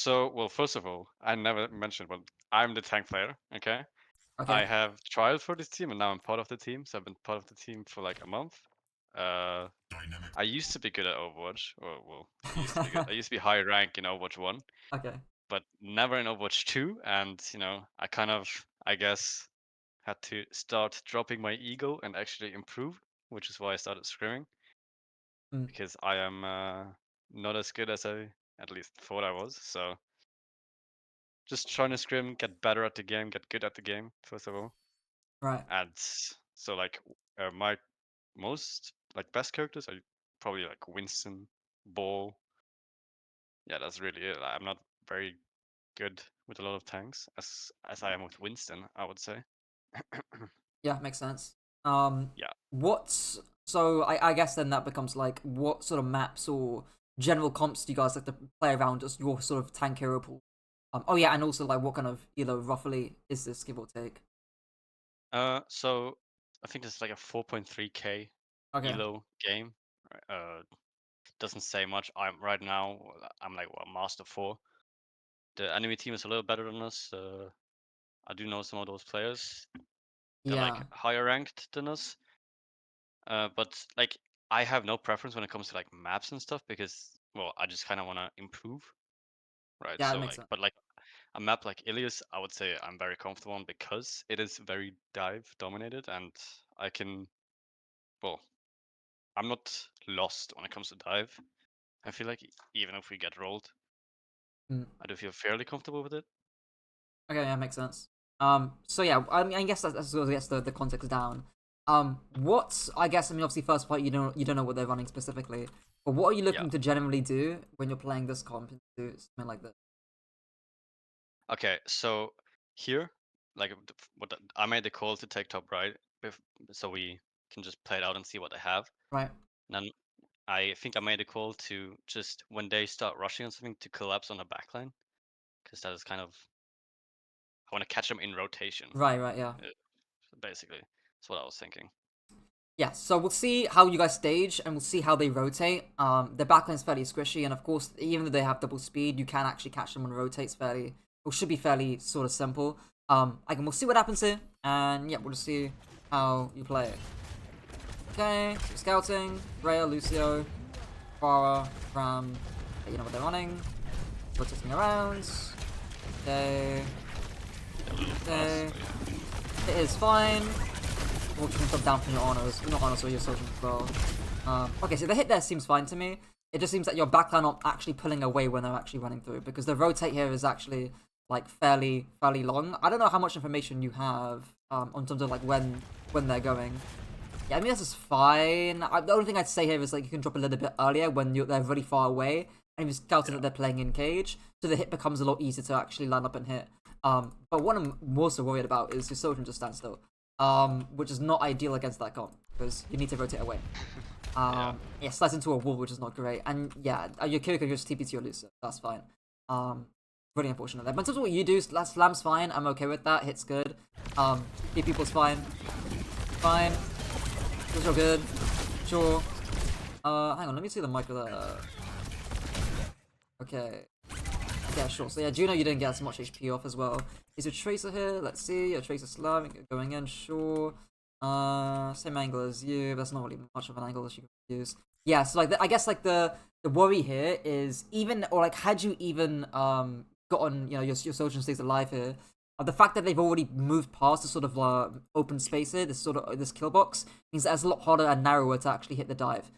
So, well, first of all, I never mentioned, but I'm the tank player. Okay, Okay. I have trialed for this team, and now I'm part of the team. So I've been part of the team for like a month. Uh, I used to be good at Overwatch, or well, used to be good. I used to be high rank in Overwatch 1, Okay. but never in Overwatch 2. And I kind of, I guess, had to start dropping my ego and actually improve, which is why I started scrimming Mm, because I am not as good as I at least thought I was. So just trying to scrim, get better at the game, get good at the game, first of all. right. And so like my most like best characters are probably like Winston, Ball. Yeah, that's really it. I'm not very good with a lot of tanks as I am with Winston, I would say. Yeah, makes sense. Yeah. What's so I guess then that becomes like what sort of maps or general comps do you guys like to play around as your sort of tank hero pool? Oh yeah, and also like what kind of roughly is this, give or take? So I think it's like a 4.3k Okay. elo game. Doesn't say much. I'm right now. I'm like what, Master 4. The enemy team is a little better than us. I do know some of those players. They're like Yeah. higher ranked than us. But like I have no preference when it comes to like maps and stuff because well, I just kind of want to improve, right? Yeah, that So makes like, sense. but like a map like Ilias, I would say I'm very comfortable on because it is very dive dominated, and I can well, I'm not lost when it comes to dive. I feel like even if we get rolled, Mm. I do feel fairly comfortable with it. Okay, yeah, makes sense. So yeah, I mean, I guess that's sort of gets the context down. What I guess I mean, obviously, first part you don't know what they're running specifically, but what are you Yeah. looking to generally do when you're playing this comp into something like this? Okay. So here, like I made the call to take top right, so we can just play it out and see what they have. Right. And then I think I made a call to just when they start rushing on something to collapse on the backline, because that is kind of I want to catch them in rotation. Right. Right. Yeah. uh, Basically, that's what I was thinking. Yeah, so we'll see how you guys stage and we'll see how they rotate. The backline's fairly squishy, and of course, even though they have double speed, you can actually catch them when it rotates fairly, or should be fairly sort of simple. Again, we'll see what happens here, and yeah, we'll just see how you play it. Okay, so scouting, Rhea, Lucio, Farah, Ram, okay, you know what they're running, rotating around. Okay, A little okay, fast, but yeah. it is fine. Or you can come down from your honors. Not honors, or your soldiers as well. Okay, so the hit there seems fine to me. It just seems that your backline aren't actually pulling away when they're actually running through, because the rotate here is actually like fairly long. I don't know how much information you have on terms of like when they're going. Yeah, I mean this is fine. The only thing I'd say here is like you can drop a little bit earlier when they're really far away, and you've scouted that Yeah. they're playing in cage, so the hit becomes a lot easier to actually line up and hit. But what I'm more so worried about is your soldier just stand still, which is not ideal against that comp because you need to rotate away. Yeah. Yeah, slides into a wall, which is not great, and yeah, your Kira can just TP to your Lucer. That's fine. Really unfortunate there. But in terms of what you do, Slam's fine. I'm okay with that. Hit's good. Hit people's fine. Fine. Those are good. Sure. Hang on, let me see the micro there. Okay. Yeah, sure. So yeah, Juno, you didn't get as much HP off as well. Is your Tracer here? Let's see. Your Tracer Slam going in, sure. Same angle as you. That's not really much of an angle as you can use. Yeah, so like I guess like the worry here is even or like had you even gotten your soldier stays alive here, the fact that they've already moved past the sort of open space here, this sort of this kill box means that it's a lot harder and narrower to actually hit the dive.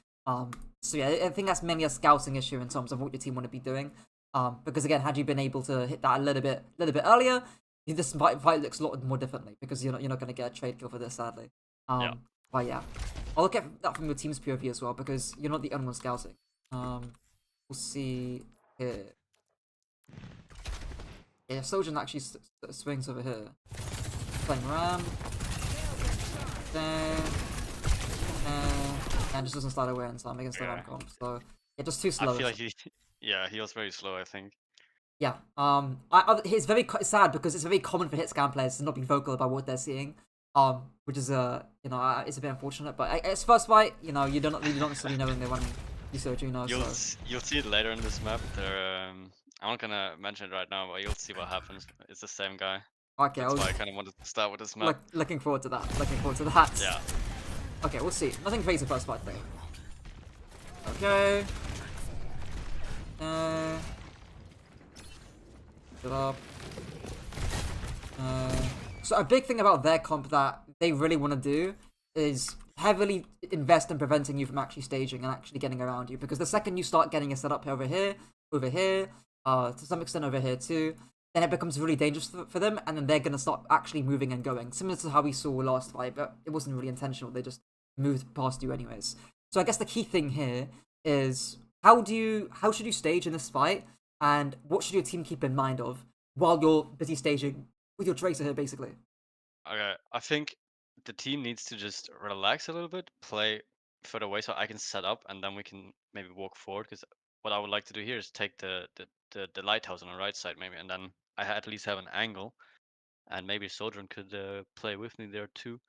So yeah, I think that's mainly a scouting issue in terms of what your team want to be doing. Because again, had you been able to hit that a little bit earlier, this fight looks a lot more differently because you're not going to get a trade kill for this, sadly. Yeah. But yeah, I'll look at that from your team's POV as well because you're not the only one scouting. We'll see here. Yeah, Sojourn actually swings over here. Playing Ram. There. And just doesn't slide away in time against the Yeah. Ram comp. So yeah, just too I slow. feel like yeah, he was very slow, I think. Yeah. It's very sad because it's very common for hit scan players to not be vocal about what they're seeing. Which is it's a bit unfortunate. But it's first fight. You don't necessarily know when they're running Yuso Juno. You'll So you'll see it later in this map. I'm not gonna mention it right now, but you'll see what happens. It's the same guy. Okay, I That's was why I kind of wanted to start with this map. looking forward to that. Looking forward to that. Yeah. Okay, we'll see. Nothing crazy first fight though. Okay. Get up. So a big thing about their comp that they really want to do is heavily invest in preventing you from actually staging and actually getting around you. Because the second you start getting a setup over here, to some extent over here too, then it becomes really dangerous for them, and then they're gonna start actually moving and going. Similar to how we saw last fight, but it wasn't really intentional. They just moved past you anyways. So I guess the key thing here is how should you stage in this fight, and what should your team keep in mind of while you're busy staging with your tracer here, basically. Okay. I think the team needs to just relax a little bit, play further away so I can set up, and then we can maybe walk forward. Because what I would like to do here is take the lighthouse on the right side maybe, and then I at least have an angle, and maybe Sojourn could play with me there too,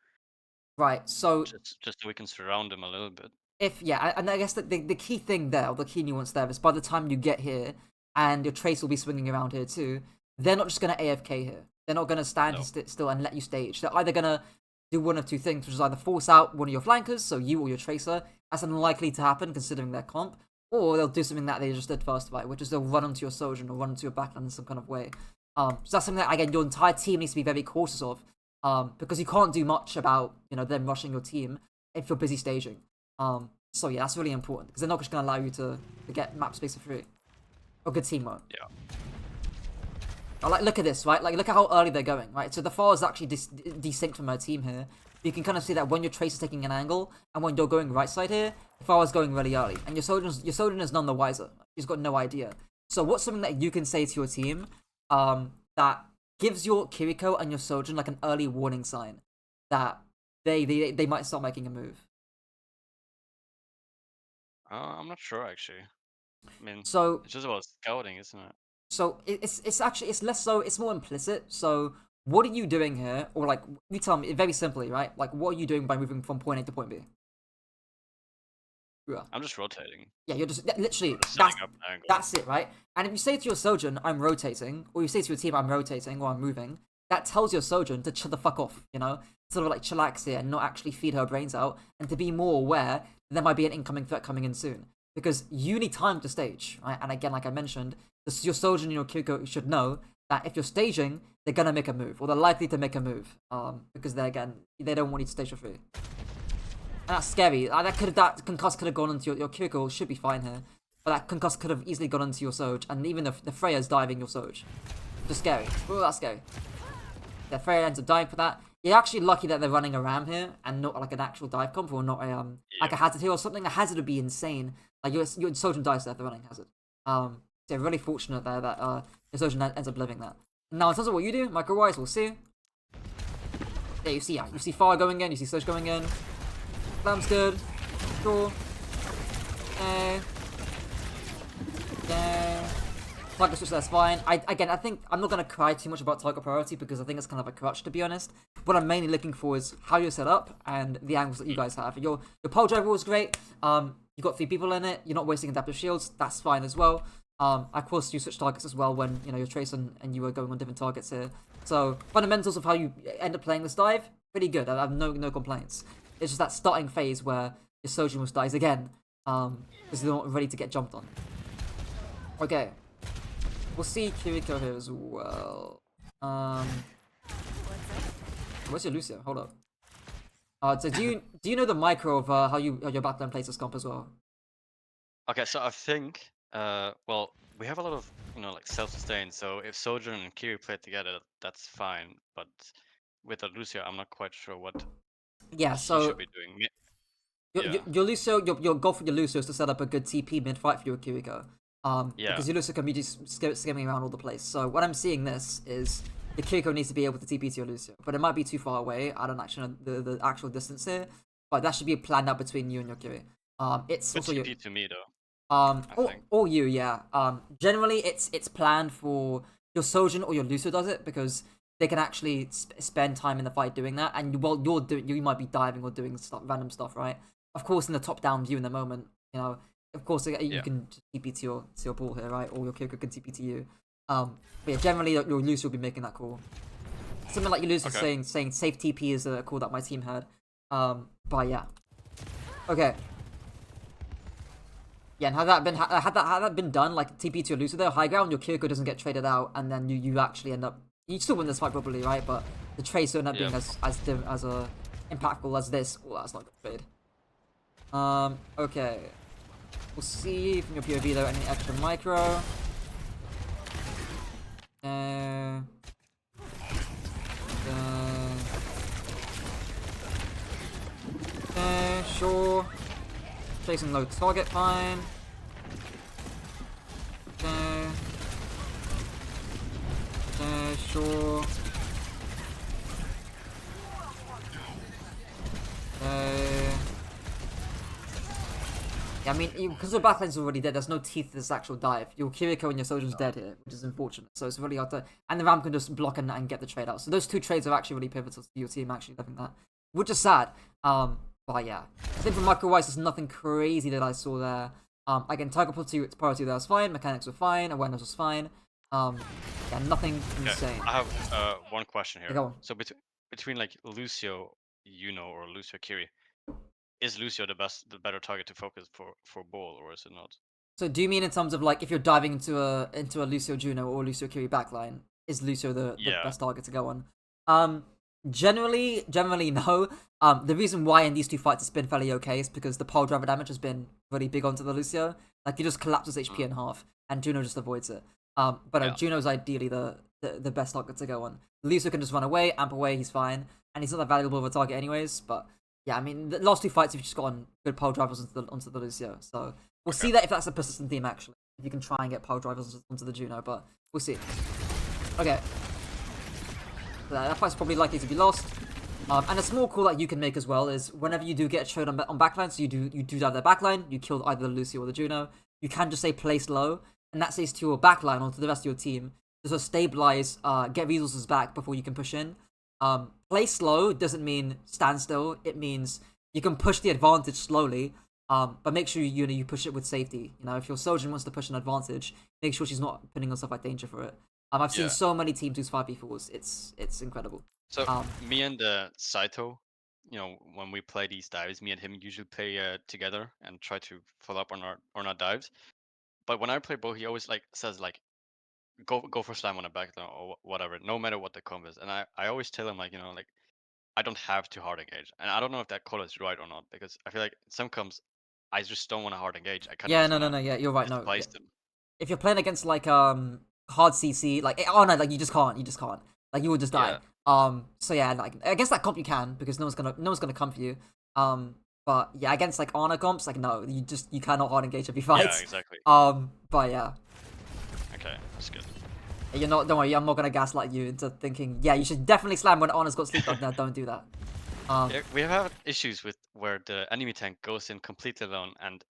Right. So just so we can surround them a little bit. and I guess that the key thing there, or the key nuance there, is by the time you get here, and your trace will be swinging around here too, they're not just gonna AFK here. They're not gonna stand No. still and let you stage. They're either gonna do one of two things, which is either force out one of your flankers, so you or your tracer. That's unlikely to happen considering their comp. Or they'll do something that they just did first fight, which is they'll run onto your Sojourn or run onto your backline in some kind of way. So that's something that again your entire team needs to be very cautious of, because you can't do much about them rushing your team if you're busy staging. So yeah, that's really important because they're not just gonna allow you to get map space for free. Or good teamwork. Yeah. Like, look at this, right? Like, look at how early they're going, right? So the far is actually desynced from her team here. You can kind of see that when your trace is taking an angle, and when you're going right side here, the far is going really early. And your Sojourn is none the wiser. She's got no idea. So what's something that you can say to your team that gives your Kiriko and your Sojourn like an early warning sign that they might start making a move? I'm not sure actually. I mean, So it's just about scouting, isn't it? it's actually it's less so, it's more implicit. So what are you doing here? Or like you tell me very simply, right? Like what are you doing by moving from point A to point B? Yeah. I'm just rotating. Yeah, you're just literally Or just setting up an angle. that's it, right? And if you say to your Sojourn, I'm rotating, or you say to your team, I'm rotating or I'm moving, that tells your Sojourn to chill the fuck off, sort of like chillax here and not actually feed her brains out, and to be more aware that there might be an incoming threat coming in soon. Because you need time to stage, right? And again, like I mentioned, your Sojourn and your Kiriko should know that if you're staging, they're gonna make a move, or they're likely to make a move, because they don't want you to stage for free. And that's scary. That concuss could have gone into your Kiriko should be fine here, but that concuss could have easily gone into your Soj, and even the Freya's diving your Soj. Just scary. Oh, that's scary. The Freya ends up dying for that. You're actually lucky that they're running a ram here and not like an actual dive comp or not a like a hazard here or something. A hazard would be insane. Like your Sojin dies there if they're running hazard. So really fortunate there that your Sojin ends up living that. Now in terms of what you do, micro-wise, we'll see. Yeah, you see Far going in, you see Soj going in. Lam's good. Sure. Target switch, that's fine. I think I'm not going to cry too much about target priority because I think it's kind of a crutch, to be honest. What I'm mainly looking for is how you're set up and the angles that you guys have. Your pole driver was great. You've got 3 people in it. You're not wasting adaptive shields. That's fine as well. Of course, you switch targets as well when your Trace and you are going on different targets here. So fundamentals of how you end up playing this dive, pretty good. I have no complaints. It's just that starting phase where your Sojourn almost dies again because they're not ready to get jumped on. Okay. We'll see Kiriko here as well. Where's your Lucio? Hold up. So do you know the micro of how your backline plays this comp as well? Okay, so I think well, we have a lot of like self-sustain. So if Sojourn and Kiri play together, that's fine. But with a Lucio, I'm not quite sure what Yeah. she So should be doing. Yeah. your Lucio, your goal for your Lucio is to set up a good TP mid fight for your Kiriko. Yeah. Because your Lucio can be just skimming around all the place. So what I'm seeing this is the Kiriko needs to be able to TP to your Lucio, but it might be too far away. I don't actually know the actual distance here, but that should be planned out between you and your Kiri. It's But also TP your to me though. or you, yeah. Generally it's planned for your Sojourn or your Lucio does it because they can actually spend time in the fight doing that, and while you might be diving or doing random stuff, right? Of course, in the top-down view in the moment, of course, you Yeah. can just TP to your ball here, right? Or your character can TP to you. But yeah, generally your Lucio will be making that call. Something like your Lucio Okay. saying safe TP is a call that my team had. But yeah. Okay. Yeah, and had that been done, like TP to your Lucio there, high ground, your Kiriko doesn't get traded out, and then you actually end up you still win this fight probably, right? But the trades don't end up Yeah. being as impactful as this. Oh, that's not good trade. Okay. We'll see from your POV though any extra micro. Uh, sure. Chasing low target, fine. Sure. Yeah, I mean, because the backline's already dead, there's no teeth to this actual dive. Your Kiriko and your Sojourn's dead here, which is unfortunate. So it's really hard to... And the Ram can just block and get the trade out. So those two trades are actually really pivotal to your team actually living that. Which is sad. But yeah. I think for micro-wise, there's nothing crazy that I saw there. Again, target priority there was fine, mechanics were fine, awareness was fine. Yeah, nothing insane. I have one question here. Yeah, go on. So between like Lucio, or Lucio Kiri, is Lucio the better target to focus for ball, or is it not? So do you mean in terms of like if you're diving into a Lucio Juno or Lucio Kiri backline, is Lucio the Yeah. best target to go on? Generally no. The reason why in these two fights it's been fairly okay is because the pole driver damage has been really big onto the Lucio. Like he just collapses HP in half, and Juno just avoids it. But Yeah. Juno's ideally the best target to go on. Lucio can just run away, amp away, he's fine, and he's not that valuable of a target anyways. But yeah, I mean the last two fights you've just gotten good pole drivers onto the Lucio, so we'll see that if that's a persistent theme actually. If you can try and get pole drivers onto the Juno, but we'll see. Okay. That fight's probably likely to be lost. And a small call that you can make as well is whenever you do get a trade on backline, so you do dive their backline, you kill either the Lucio or the Juno, you can just say place low, and that says to your backline or to the rest of your team to sort of stabilize, get resources back before you can push in. Place low doesn't mean stand still, it means you can push the advantage slowly, but make sure you push it with safety. If your Sojourn wants to push an advantage, make sure she's not putting herself at danger for it. I've seen so many teams use 5v4s. It's incredible. So me and Saito, when we play these dives, me and him usually play together and try to follow up on our dives. But when I play Bo, he always like says like go for slam on a back or whatever, no matter what the comp is. And I always tell him like like I don't have to hard engage, and I don't know if that call is right or not because I feel like some comps I just don't want to hard engage. I kind of Yeah, just no, want to yeah, you're right. No, displace them. if you're playing against like hard CC, like no, like you just can't, like you will just die. Yeah. So yeah, like against that comp you can because no one's gonna come for you. But yeah, against like honor comps, like no, you cannot hard engage every fight. Yeah, exactly. But yeah. Okay, that's good. Don't worry, I'm not gonna gaslight you into thinking, yeah, you should definitely slam when honor's got sleep dog. No, don't do that. Yeah, we have had issues with where the enemy tank goes in completely alone, and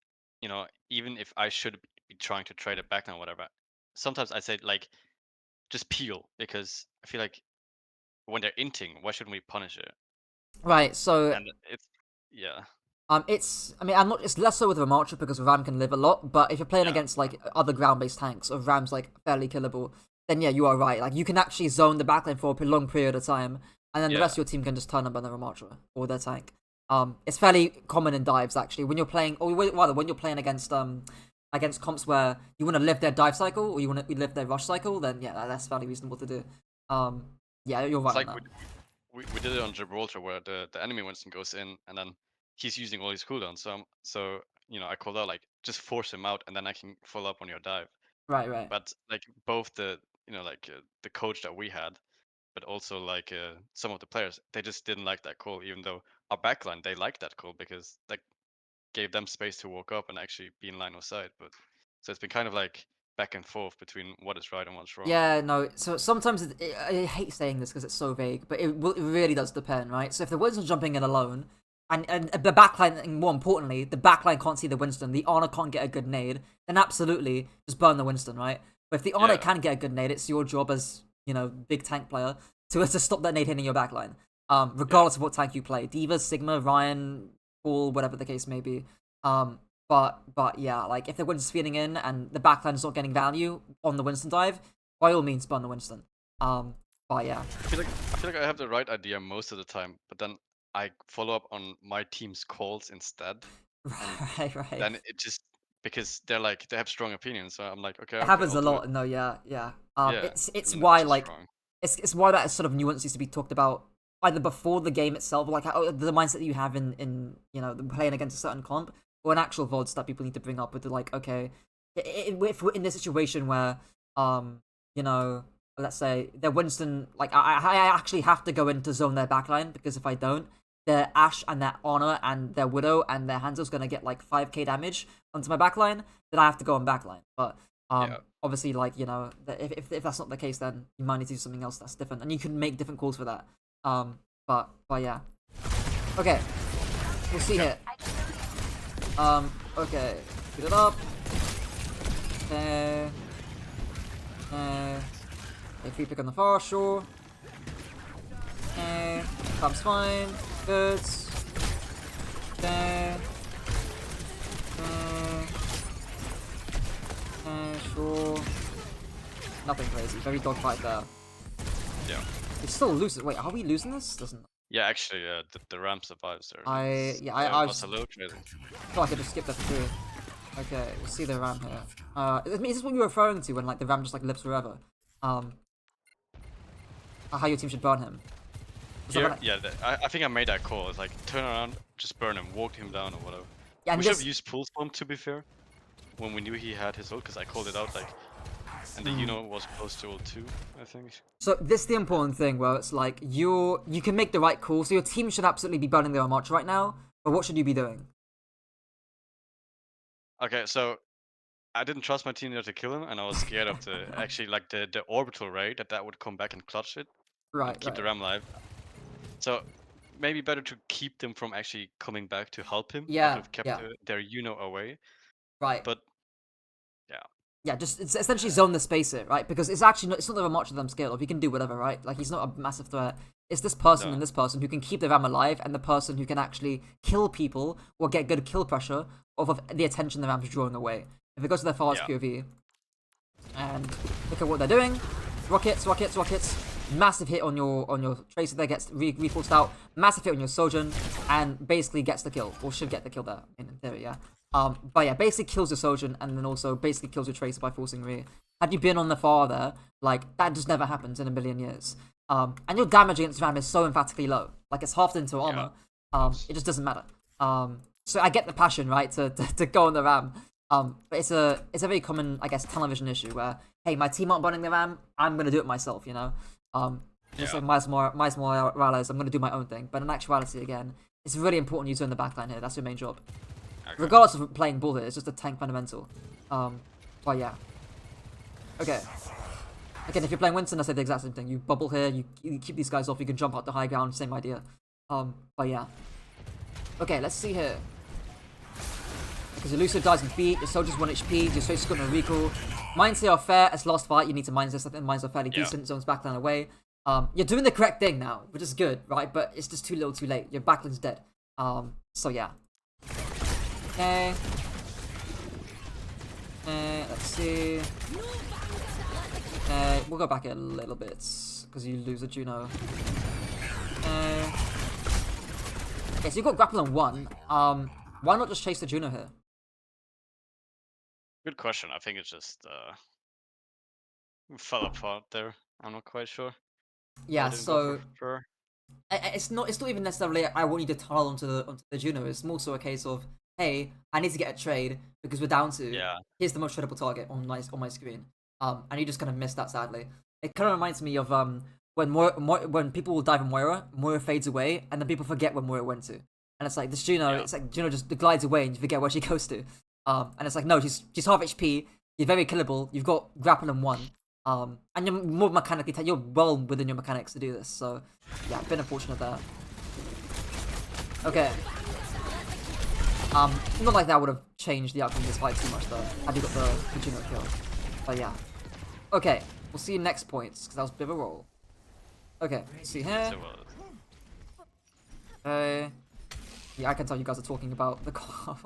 even if I should be trying to trade it back and whatever, sometimes I say like just peel because I feel like when they're inting, why shouldn't we punish it? Right, so And it's yeah. it's less so with Ramattra because Ram can live a lot, but if you're playing Yeah. against like other ground-based tanks or Ram's like fairly killable, then yeah, you are right. Like you can actually zone the backline for a long period of time, and then the rest of your team can just turn up on the Ramattra or their tank. It's fairly common in dives actually when you're playing, or rather when you're playing against comps where you want to live their dive cycle or you want to live their rush cycle, then yeah, that's fairly reasonable to do. Yeah, you're right. It's on like that. we did it on Gibraltar where the enemy Winston goes in and then he's using all his cooldowns. So I called out like just force him out and then I can follow up on your dive. Right. But like both the the coach that we had, but also like some of the players, they just didn't like that call. Even though our backline they liked that call because that gave them space to walk up and actually be in line of sight. But so it's been kind of like back and forth between what is right and what's wrong. Yeah, no. So sometimes I hate saying this because it's so vague, but it really does depend, right? So if the Winston's jumping in alone, and the backline, and more importantly, the backline can't see the Winston, the Honor can't get a good nade, then absolutely just burn the Winston, right? But if the Honor can get a good nade, it's your job as big tank player to stop that nade hitting your backline, regardless of what tank you play, Diva, Sigma, Ryan, Paul, whatever the case may be. But yeah, like if the Winston's feeding in and the backline is not getting value on the Winston dive, by all means burn the Winston. But yeah. I feel like I have the right idea most of the time, but then I follow up on my team's calls instead, and Right. then it just because they have strong opinions, so I'm like, okay, It okay, happens I'll a do it. lot. No, yeah. Yeah, It's and then it's why just like wrong. it's why that sort of nuance needs to be talked about either before the game itself, like the mindset that you have in playing against a certain comp, or an actual VODs that people need to bring up with the like, okay, if we're in this situation where you know, let's say their Winston, like I actually have to go into zone their backline because if I don't, their Ashe and their Honor and their Widow and their Hanzo's gonna get like 5k damage onto my backline, then I have to go on backline. But Yeah, obviously, like if that's not the case, then you might need to do something else that's different, and you can make different calls for that. But yeah, okay, we'll see yeah, here. Okay, speed it up. Okay, free pick on the far, sure. Okay, comes fine, good. Okay. Sure. Nothing crazy. Very dogfight there. yeah, It's still losing. Wait, are we losing this? Doesn't. yeah. Actually, the ramp survives there. I Was just a low trading. feel like I just skipped that too. Okay, we'll see the ram here. Is this what you were referring to when like the ram just like lives forever? How your team should burn him? Was that Here, when yeah, I think I made that call. It's like turn around, just burn him, walk him down or whatever. yeah, and We should have this. used pulse bomb to be fair, when we knew he had his ult, because I called it out like, and the was close to ult too, I think. So this is the important thing where it's like you can make the right call. So your team should absolutely be burning their own march right now. But what should you be doing? Okay, so I didn't trust my team there to kill him, and I was scared of the actually like the orbital ray that would come back and clutch it and Right, keep the right. ram alive. So maybe better to keep them from actually coming back to help him. I would Yeah, have kept yeah, their away, right. but yeah, Yeah, just it's essentially zone the space it, right? Because it's actually it's not that much of them scale up. He can do whatever, right? Like he's not a massive threat. It's this person no, and this person who can keep the ram alive, and the person who can actually kill people or get good kill pressure off of the attention the ram's drawing away. If it goes to their farthest yeah, POV, and look at what they're doing, rockets, massive hit on your tracer there, gets reforced out, massive hit on your Sojourn, and basically gets the kill, or should get the kill there, in theory, yeah. But yeah, basically kills your Sojourn, and then also basically kills your tracer by forcing re. Had you been on the far there, like, that just never happens in a million years. And your damage against Ram is so emphatically low. Like, it's halved into yeah, armor. It just doesn't matter. So I get the passion, right, to go on the Ram. But it's a very common, I guess, television issue where, hey, my team aren't burning the Ram, I'm gonna do it myself, you know? Just yeah. like Miles Morales, I'm gonna do my own thing. But in actuality, again, it's really important you zone the backline here. That's your main job. Okay. Regardless of playing ball here, it's just a tank fundamental. But yeah. Okay. Again, if you're playing Winston, I say the exact same thing. You bubble here, you keep these guys off, you can jump out to high ground, same idea. But yeah. Okay, let's see here. Because Elusive dies in beat, your soldier's 1 HP, your tracer's got no recall. Mines here are fair, as last fight, you need to mines this. I think mines are fairly Yeah. decent, zones backline away. You're doing the correct thing now, which is good, right? But it's just too little too late. Your backline's dead. So yeah. Okay. Let's see. We'll go back a little bit, because you lose a Juno. Okay, so you've got grapple on 1. Why not just chase the Juno here? Good question. I think it's just fell apart there. I'm not quite sure why I Yeah, didn't go for so fur. it's not even necessarily I want you to tunnel onto the Juno. It's more so a case of, hey, I need to get a trade because we're down to Yeah, here's the most tradable target on my screen. And you just kind of missed that sadly. It kind of reminds me of when people will dive on Moira fades away, and then people forget where Moira went to, and it's like this Juno, yeah, it's like Juno just glides away and you forget where she goes to. And it's like no, she's half HP. You're very killable. You've got grapple and 1. And you're more mechanically you're well within your mechanics to do this. So yeah, been unfortunate there. Okay. Not like that would have changed the outcome of this fight too much though. Had you got the Juno kill. But yeah. Okay, we'll see you next points, because that was a bit of a roll. Okay, see here. so, Yeah, I can tell you guys are talking about the call.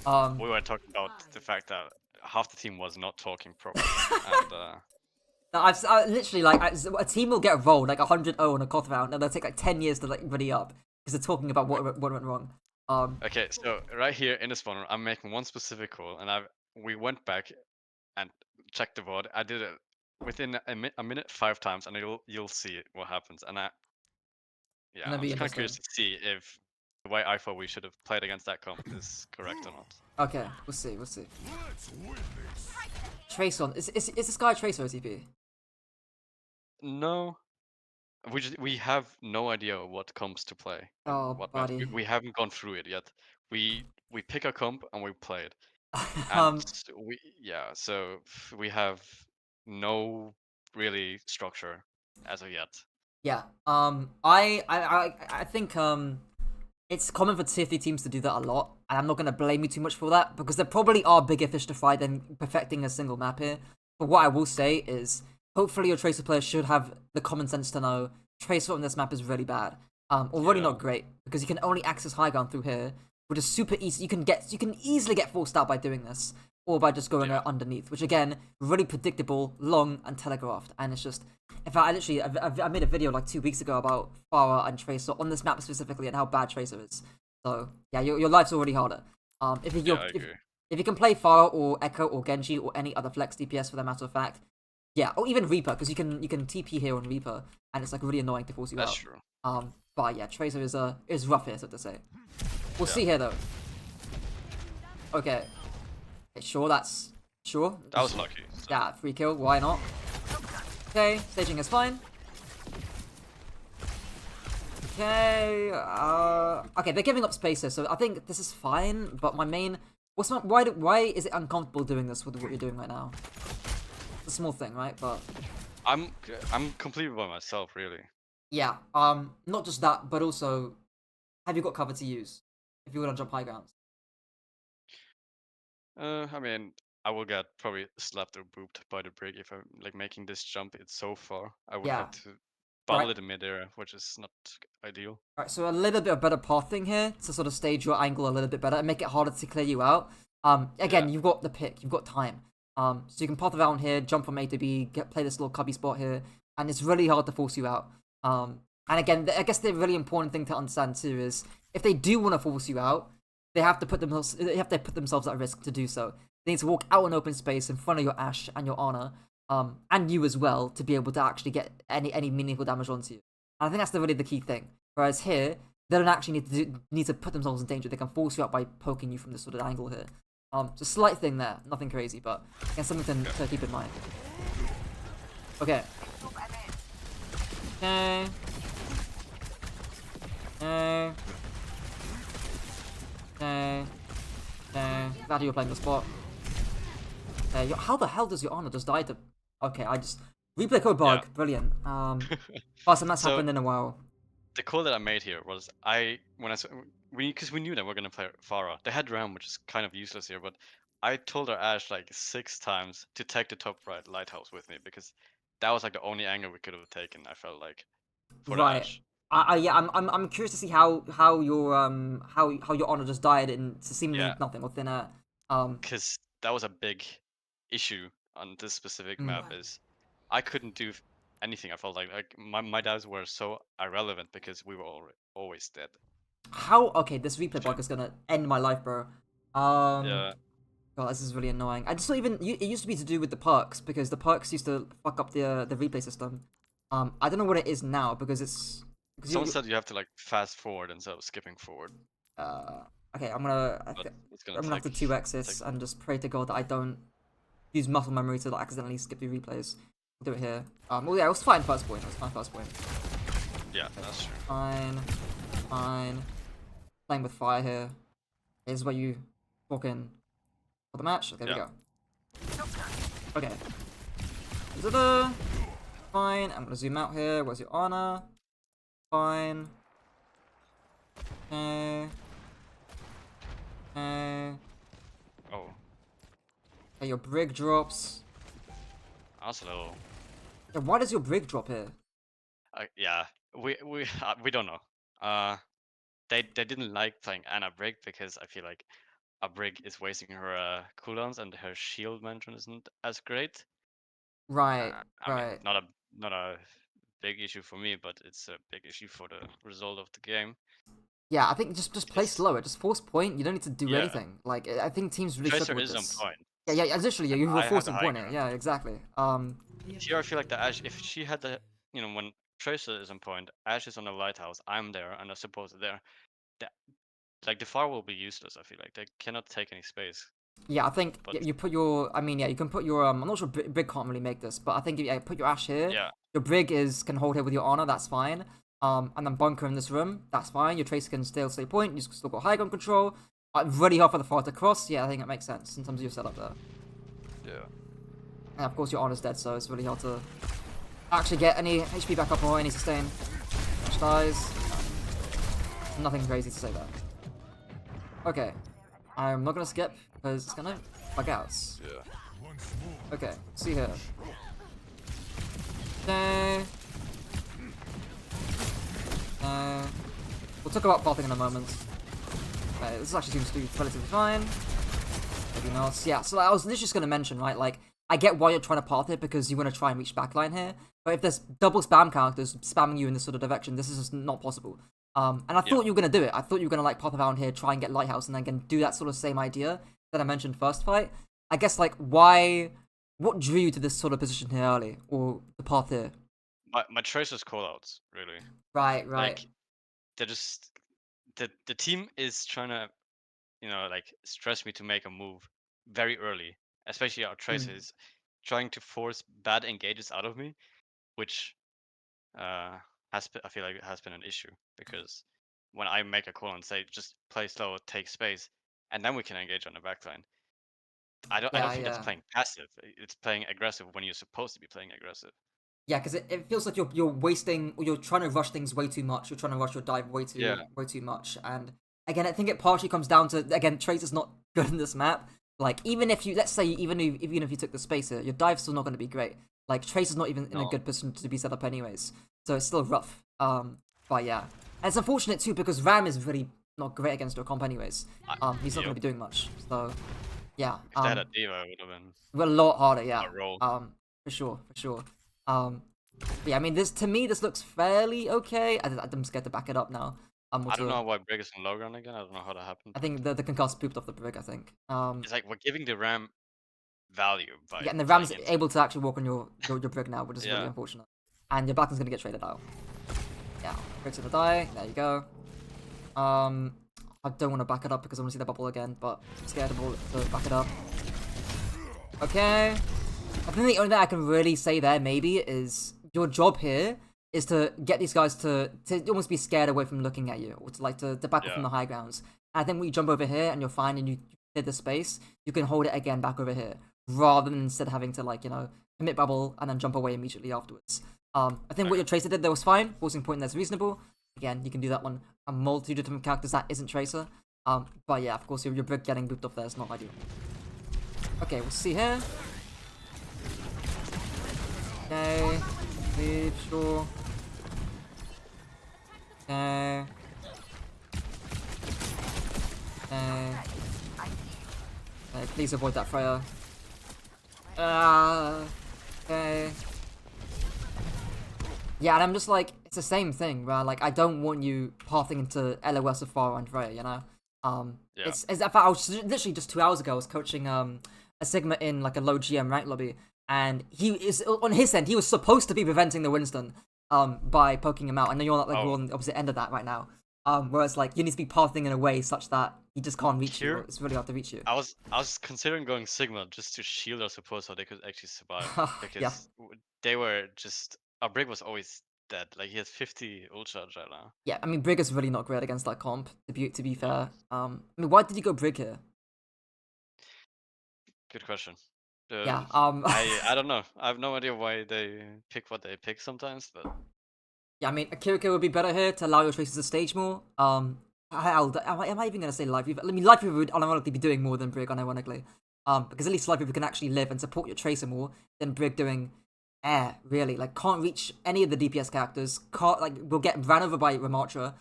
Um, We were talking about the fact that half the team was not talking properly, and Literally like a team will get rolled like 100-0 on a COD round, and they'll take like 10 years to like ready up because they're talking about what went wrong. okay, so right here in the spawn room, I'm making one specific call, and we went back and checked the board. I did it within a minute 5 times, and you'll see what happens. And yeah, Gonna I'm be just kind of curious interesting. to see if the way I thought we should have played against that comp is correct or not. Okay, we'll see. We'll see. Trace on. Is this guy a Tracer OTP? No, we have no idea what comps to play on Oh, what maps. buddy. We haven't gone through it yet. We pick a comp and we play it, and um, we have no really structure as of yet. yeah. I think it's common for tier 3 teams to do that a lot, and I'm not gonna blame you too much for that because there probably are bigger fish to fry than perfecting a single map here. But what I will say is, hopefully your Tracer player should have the common sense to know Tracer on this map is really bad. Already Yeah, not great because you can only access high ground through here, which is super easy. You can easily get forced out by doing this, or by just going yeah, underneath, which again, really predictable, long, and telegraphed. And it's just, in fact, I made a video like 2 weeks ago about Farah and Tracer on this map specifically and how bad Tracer is. So yeah, your life's already harder. If yeah, you I agree. if you can play Farah or Echo or Genji or any other flex DPS for that matter of fact, yeah, or even Reaper because you can TP here on Reaper and it's like really annoying to force you That's out. true. But yeah, Tracer is rough here, so to say. We'll Yeah, see here though. Okay, sure, that's sure. that was lucky. So Yeah, free kill. Why not? Okay, staging is fine. Okay, okay, they're giving up spaces, so I think this is fine. But my main, why is it uncomfortable doing this with what you're doing right now? It's a small thing, right? But I'm I'm completely by myself, really. yeah, not just that, but also, have you got cover to use if you want to jump high grounds? I mean, I will get probably slapped or booped by the brig if I'm like making this jump. It's so far. I would Yeah, have to bubble right. it in midair, which is not ideal. Right, so a little bit of better pathing here to sort of stage your angle a little bit better and make it harder to clear you out. Yeah, Again, you've got the pick, you've got time. So you can path around here, jump from A to B, play this little cubby spot here, and it's really hard to force you out. And again, I guess the really important thing to understand too is if they do want to force you out, they have to put themselves at risk to do so. They need to walk out in open space in front of your Ashe and your Honor, and you as well to be able to actually get any meaningful damage onto you. And I think that's really the key thing. Whereas here, they don't actually need to put themselves in danger. They can force you out by poking you from this sort of angle here. It's a slight thing there, nothing crazy, but again, something to keep in mind. Okay. Okay. Okay. Okay. Okay. Glad you were playing the spot. Okay. How the hell does your Honor just die to? Okay, I just replay code yeah. bug. Brilliant. First time that's So happened in a while. the call that I made here was we because we knew that we're gonna play Farah. They had Ram, which is kind of useless here, but I told our Ash like 6 times to take the top right lighthouse with me because that was like the only angle we could have taken. I felt like for the Right. Ash. Yeah, I'm curious to see how your honor just died into seemingly Yeah, nothing or thin air. because that was a big issue on this specific Mm. map. Is I couldn't do anything. I felt like my dives were so irrelevant because we were always dead. How okay, this replay Shit. bug is gonna end my life, bro. Um, Yeah. God, this is really annoying. I just not even. It used to be to do with the perks because the perks used to fuck up the replay system. I don't know what it is now because it's because Someone said you have to like fast forward instead of skipping forward, uh okay. but it's gonna I'm gonna have to take 2x take this long. and just pray to God that I don't use muscle memory to like, accidentally skip the replays. I'll do it here. Well, yeah, it was fine first point. It was fine first point. Yeah, that's true. Fine, fine. Playing with fire here. Here's where you walk in for the match. There we Yeah, go. Okay. Da-da. Fine. I'm gonna zoom out here. Where's your honor? Fine. Okay. Okay. oh, Okay, your brig drops. I was a little. Yeah, why does your brig drop here? Yeah, we don't know. Uh, they didn't like playing Anna Brig because I feel like a Brig is wasting her cooldowns and her shield management isn't as great. Right, I mean, right. not a big issue for me, but it's a big issue for the result of the game. Yeah, I think just play Because slower, just force point. You don't need to do yeah, anything. Like I think teams really Tracer struggle with is on this. point, Yeah, literally, yeah, and you were I have the forcing high point here. ground. Yeah, exactly. Here I feel like the Ash, if she had the, when Tracer is on point, Ash is on the lighthouse, I'm there, and I suppose there, the, like the far will be useless. I feel like they cannot take any space. Yeah, I think But you put your. I mean, yeah, you can put your. I'm not sure Brig can't really make this, but I think if you put your Ash here, yeah, your Brig can hold here with your Honor. That's fine. And then bunker in this room. That's fine. Your Tracer can still stay point. You still got high ground control. Really hard for the far to cross. Yeah, I think it makes sense in terms of your setup there. yeah. And of course, your Honor's dead, so it's really hard to actually get any HP back up or any sustain. Ash dies. Nothing crazy to say there. Okay. I'm not gonna skip because it's gonna bug out. Yeah. Okay, see here. Okay. We'll talk about pathing in a moment. Okay, this actually seems to be relatively fine. Maybe not. Yeah, so I was literally just gonna mention, right, like, I get why you're trying to path it because you want to try and reach backline here, but if there's double spam characters spamming you in this sort of direction, this is just not possible. And I thought you were gonna do it. I thought you were gonna like path around here, try and get Lighthouse, and then again do that sort of same idea that I mentioned first fight. I guess like what drew you to this sort of position here early, or the path here? My Tracer's callouts, really. Right. Like they're just the team is trying to, like stress me to make a move very early. Especially our Tracer is trying to force bad engages out of me, which I feel like it has been an issue because when I make a call and say just play slow, take space, and then we can engage on the backline. I don't think that's Yeah. playing passive. It's playing aggressive when you're supposed to be playing aggressive. Yeah, because it feels like you're wasting, or you're trying to rush things way too much. You're trying to rush your dive Yeah. way too much. And again, I think it partially comes down to, again, Tracer's not good in this map. Like, even if you, let's say, even if you took the space here, your dive's still not going to be great. Like, Tracer's not even in a No. good position to be set up anyways, so it's still rough. But yeah, and it's unfortunate too because Ram is really not great against your comp anyways. He's not going to be doing much. So yeah, If they had a diva, it would have been a lot harder. Yeah, a roll. for sure. But yeah, I mean, to me, this looks fairly okay. I'm scared to back it up now. I don't know why Brig is on low ground again. I don't know how that happened. I think the concuss pooped off the Brig, I think. It's like we're giving the Ram value by Yeah, and the playing Ram's into able to actually walk on your Brig now, which is really Yeah. unfortunate. And your Blacken's gonna get traded out. Yeah, Brig's gonna die. There you go. I don't want to back it up because I want to see the bubble again, but I'm scared to back it up. Okay. I think the only thing I can really say there, maybe, is your job here is to get these guys to almost be scared away from looking at you, or to like to back up from the high grounds. And I think when you jump over here and you're fine and you clear the space, you can hold it again back over here, rather than instead having to like, commit bubble and then jump away immediately afterwards. I think what your Tracer did there was fine. Forcing point there's reasonable. Again, you can do that on a multitude of different characters that isn't Tracer. But yeah, of course, your Brig getting booped off there is not ideal. Okay, we'll see here. Okay, leave, sure. Okay. Okay. Okay, please avoid that Freya. Okay. Yeah, and I'm just like, it's the same thing, right? Like, I don't want you pathing into LOS of Farah and Freya, you know? Yeah. It's in fact, I was literally just 2 hours ago, I was coaching a Sigma in like a low GM rank lobby, and he is on his end, he was supposed to be preventing the Winston by poking him out. I know you're not like you're on the opposite end of that right now. Whereas like you need to be pathing in a way such that he just can't reach you. It's really hard to reach you. I was considering going Sigma just to shield our support so they could actually survive because they were just our Brig was always dead. Like he has 50 ult charge right now. Yeah, I mean Brig is really not great against that comp. To be fair, I mean why did you go Brig here? Good question. Yeah. I don't know. I have no idea why they pick what they pick sometimes, but yeah, I mean Akiriko would be better here to allow your Traces to stage more. Am I even gonna say Life Weaver? I mean Life Weaver would unironically be doing more than Brig, unironically. Because at least Life Weaver can actually live and support your Tracer more than Brig doing air, really. Like can't reach any of the DPS characters. Will get ran over by Ramatra.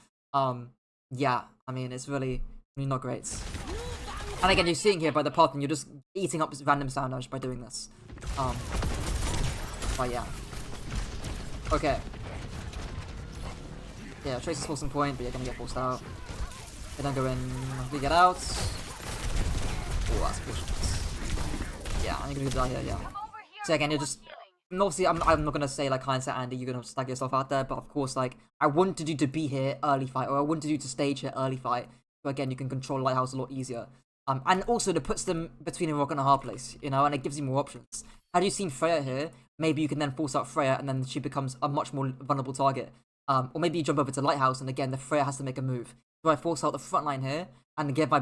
Yeah, I mean it's really not great. And again, you're seeing here by the path, and you're just eating up random sound damage by doing this. But yeah. Okay. Yeah, Tracer's forcing point, but you're gonna get forced out. They don't go in. We get out. Oh, that's bullshit. Yeah, I'm gonna die here. Yeah. So again, you're just. And obviously, I'm not gonna say like hindsight, Andy, you're gonna stag yourself out there, but of course, like I wanted you to be here early fight, or I wanted you to stage here early fight. So again, you can control Lighthouse a lot easier. And also it puts them between a rock and a hard place, you know, and it gives you more options. Had you seen Freya here, maybe you can then force out Freya, and then she becomes a much more vulnerable target. Or maybe you jump over to Lighthouse, and again, the Freya has to make a move. Do I force out the front line here and give their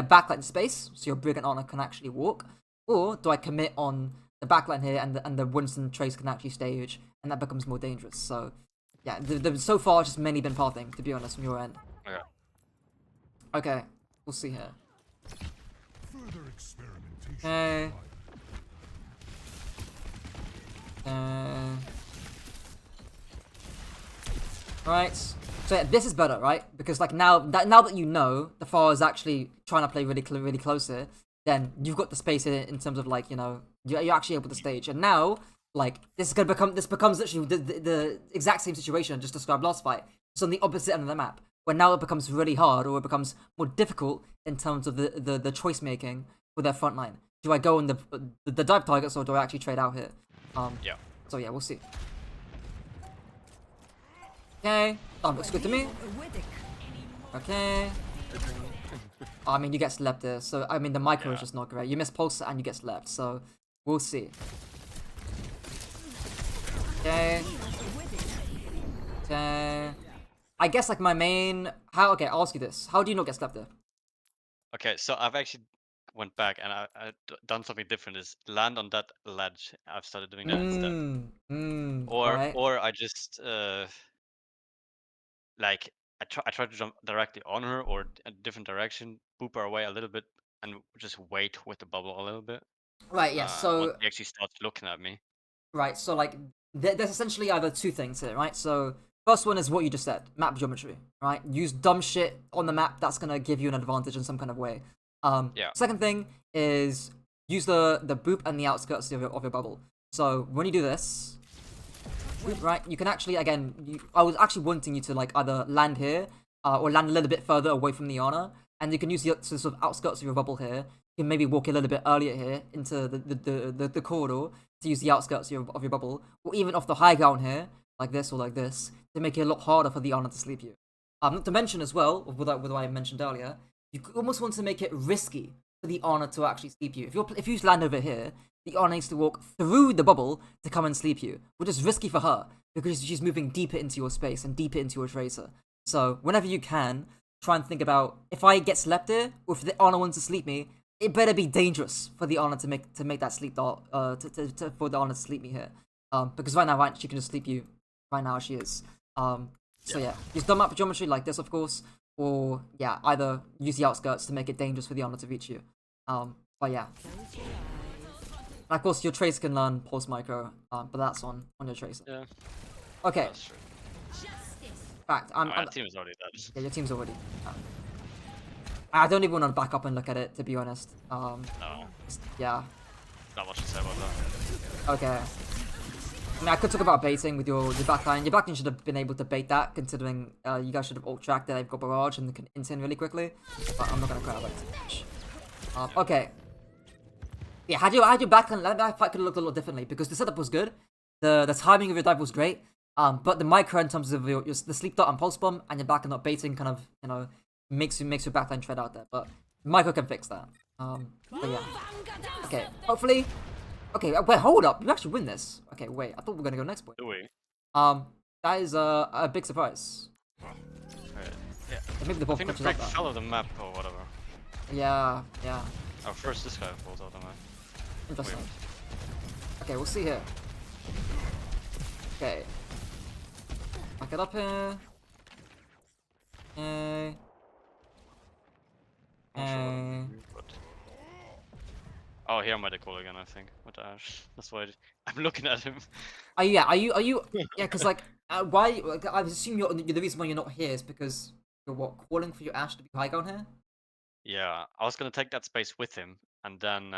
backline space so your Brig and Honor can actually walk, or do I commit on the backline here and the Winston Trace can actually stage, and that becomes more dangerous? So yeah, so far it's just mainly been pathing, to be honest, from your end. Okay. Okay, we'll see here. Okay. Right. So yeah, this is better, right? Because like now that you know the Pharah is actually trying to play really close here, then you've got the space here in terms of like, you know, you're actually able to stage. And now like this becomes literally the exact same situation just described last fight. It's on the opposite end of the map, where now it becomes really hard, or it becomes more difficult in terms of the choice making for their front line. Do I go on the dive targets, or do I actually trade out here? Yeah. So yeah, we'll see. Okay, that looks good to me. Okay. I mean, you get slept there, so I mean the micro is just not great. You miss pulse and you get slept, so we'll see. Okay. Okay. I guess like my main okay, I'll ask you this. How do you not get slept there? Okay, so I've actually went back and I've done something different. Is land on that ledge. I've started doing that instead. Alright. Or I just like I try to jump directly on her or a different direction, boop her away a little bit, and just wait with the bubble a little bit. Right, yes, Once so he actually starts looking at me. right, so like there's essentially either two things here, right? So first one is what you just said, map geometry, right? Use dumb shit on the map that's gonna give you an advantage in some kind of way. Yeah. Second thing is use the boop and the outskirts of your bubble. So when you do this, boop, right, you can actually I was actually wanting you to like either land here or land a little bit further away from the Ana, and you can use the sort of outskirts of your bubble here. You can maybe walk a little bit earlier here into the corridor to use the outskirts of your bubble, or even off the high ground here, like this or like this, to make it a lot harder for the Ana to sleep you. Not to mention as well, with what I mentioned earlier, you almost want to make it risky for the Ana to actually sleep you. If you land over here, the Ana needs to walk through the bubble to come and sleep you, which is risky for her because she's moving deeper into your space and deeper into your tracer. So whenever you can, try and think about, if I get slept here, or if the Ana wants to sleep me, it better be dangerous for the Ana to make that sleep for the Ana to sleep me here. Because right now, she can just sleep you right now as she is. So yeah, use dumb map geometry like this, of course, or yeah, either use the outskirts to make it dangerous for the Ana to reach you. But yeah. And of course, your tracer can learn pulse micro, but that's on your tracer. Yeah. Okay. That's true. Fact, That team is already dead. yeah, your team's already. I don't even want to back up and look at it, to be honest. No, Yeah. not much to say about that. Okay. I mean, I could talk about baiting with your backline. Your backline should have been able to bait that, considering you guys should have ult tracked that they've got barrage and can int in really quickly. But I'm not gonna cry about it too much. Okay. Yeah, had your backline, that fight could have looked a lot differently because the setup was good, the timing of your dive was great, but the micro in terms of the sleep dot and pulse bomb and your backline not baiting kind of, you know, makes your backline tread out there. But micro can fix that. But yeah. Okay, hopefully. Okay, wait, hold up. You actually win this. Okay, wait. I thought we were gonna go next point. Do we? That is a big surprise. Right. Yeah. Maybe the I ball think the catches up brick that. fell off the map or whatever. Yeah, yeah. Oh, first this guy falls out of the map. Interesting. Weird. Okay, we'll see here. Okay. Back it up here. Okay. I'm not sure what I'm doing, but... Oh, here might call again, I think, with Ash. That's why I'm looking at him. Are you? Yeah, because like, why? Like, I assume the reason why you're not here is because you're what, calling for your Ash to be high ground here. Yeah, I was gonna take that space with him, and then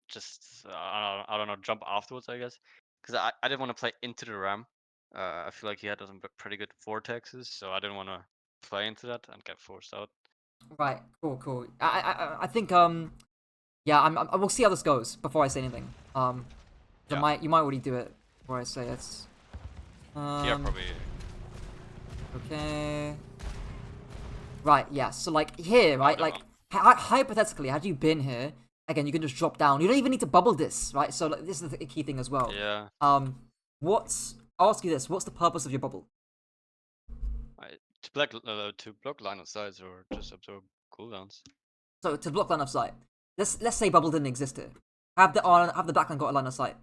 just I don't know, jump afterwards, I guess, because I didn't want to play into the ram. I feel like he had some pretty good vortexes, so I didn't want to play into that and get forced out. Right. Cool. Cool. I think yeah. I will see how this goes before I say anything. Yeah, You might already do it before I say it. yeah, Um. probably. Okay. Right. Yeah. So like here, Oh right? no. Like hypothetically, had you been here again, you can just drop down. You don't even need to bubble this, right? So like, this is the key thing as well. Yeah, Um. What's I'll ask you this: what's the purpose of your bubble? to block line of sight or just absorb cooldowns. So to block line of sight. Let's say bubble didn't exist here. Have the backline got a line of sight?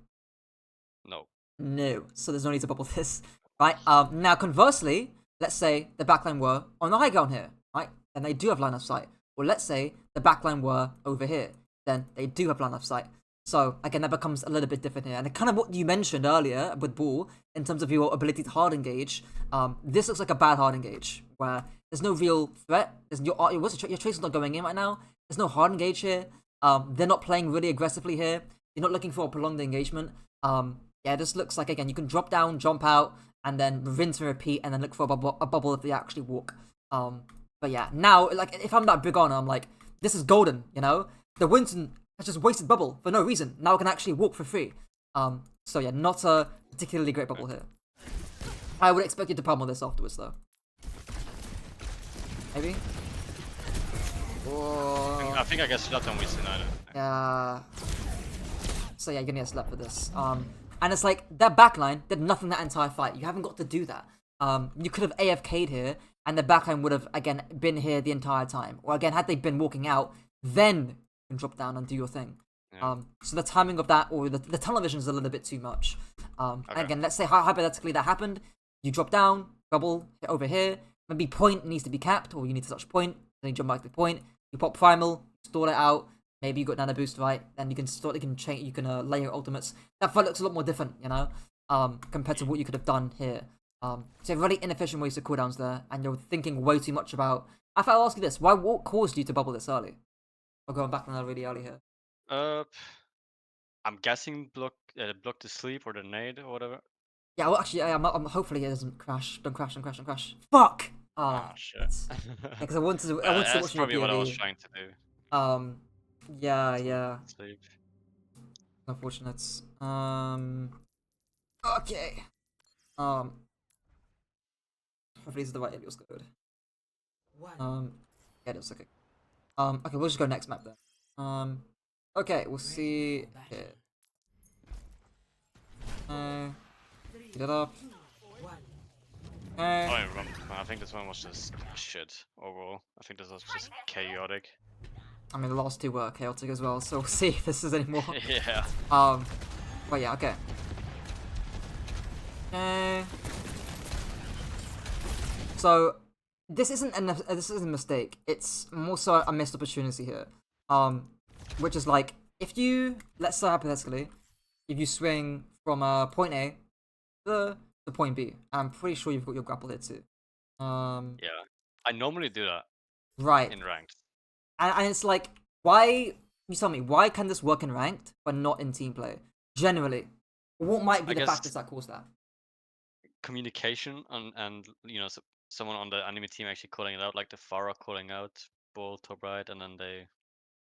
No. No. So there's no need to bubble this, right? Now conversely, let's say the backline were on the high ground here, right? And they do have line of sight. Or let's say the backline were over here, then they do have line of sight. So again, that becomes a little bit different here. And kind of what you mentioned earlier with Ball in terms of your ability to hard engage. This looks like a bad hard engage where there's no real threat. Your tracer's not going in right now. There's no hard engage here. They're not playing really aggressively here. You're not looking for a prolonged engagement. Yeah, this looks like again you can drop down, jump out, and then rinse and repeat, and then look for a bubble if they actually walk. But yeah, now like if I'm that big on, I'm like, this is golden, you know. The Winston has just wasted bubble for no reason. Now I can actually walk for free. So yeah, not a particularly great bubble here. I would expect you to pummel this afterwards though. Maybe. I think I get slapped on Winston. I don't. Yeah. So yeah, you're gonna get slapped for this. And it's like their backline did nothing that entire fight. You haven't got to do that. You could have AFK'd here, and the backline would have again been here the entire time. Or again, had they been walking out, then you can drop down and do your thing. Yeah. So the timing of that, or the tunnel vision is a little bit too much. And Okay. again, let's say hypothetically that happened. You drop down, bubble, hit over here. Maybe point needs to be capped, or you need to touch point. Then you jump back to point. You pop primal, stall it out. Maybe you got nano boost, right? Then you can change. You can layer ultimates. That fight looks a lot more different, you know, compared to what you could have done here. So really inefficient waste of cooldowns there, and you're thinking way too much about. I'll ask you this: what caused you to bubble this early? We're going back on that really early here. Uh, I'm guessing block the sleep or the nade or whatever. Yeah, well, actually, I'm hopefully it doesn't crash. Don't crash. Don't crash. Don't crash. Fuck. Ah, shit. Because I wanted to That's watch your probably what I was POV. trying to do. Yeah, To yeah. sleep. Unfortunate. Okay. Hopefully this is the right Helios code. Yeah, it is okay. Okay, we'll just go next map then. Okay, we'll see here. Get it up. Oh, Okay. I think this one was just shit overall. I think this was just chaotic. I mean, the last two were chaotic as well, so we'll see if this is any more. Yeah. But yeah, okay. Okay. So this isn't a mistake. It's more so a missed opportunity here. Which is like if you let's say hypothetically, if you swing from point A to point B, I'm pretty sure you've got your grapple here too. Yeah. I normally do that Right. in ranked. And it's like, why? You tell me, why can this work in ranked but not in team play? Generally, what might be I the guess factors that cause that? communication and someone on the enemy team actually calling it out, like the Pharah calling out ball top right, and then they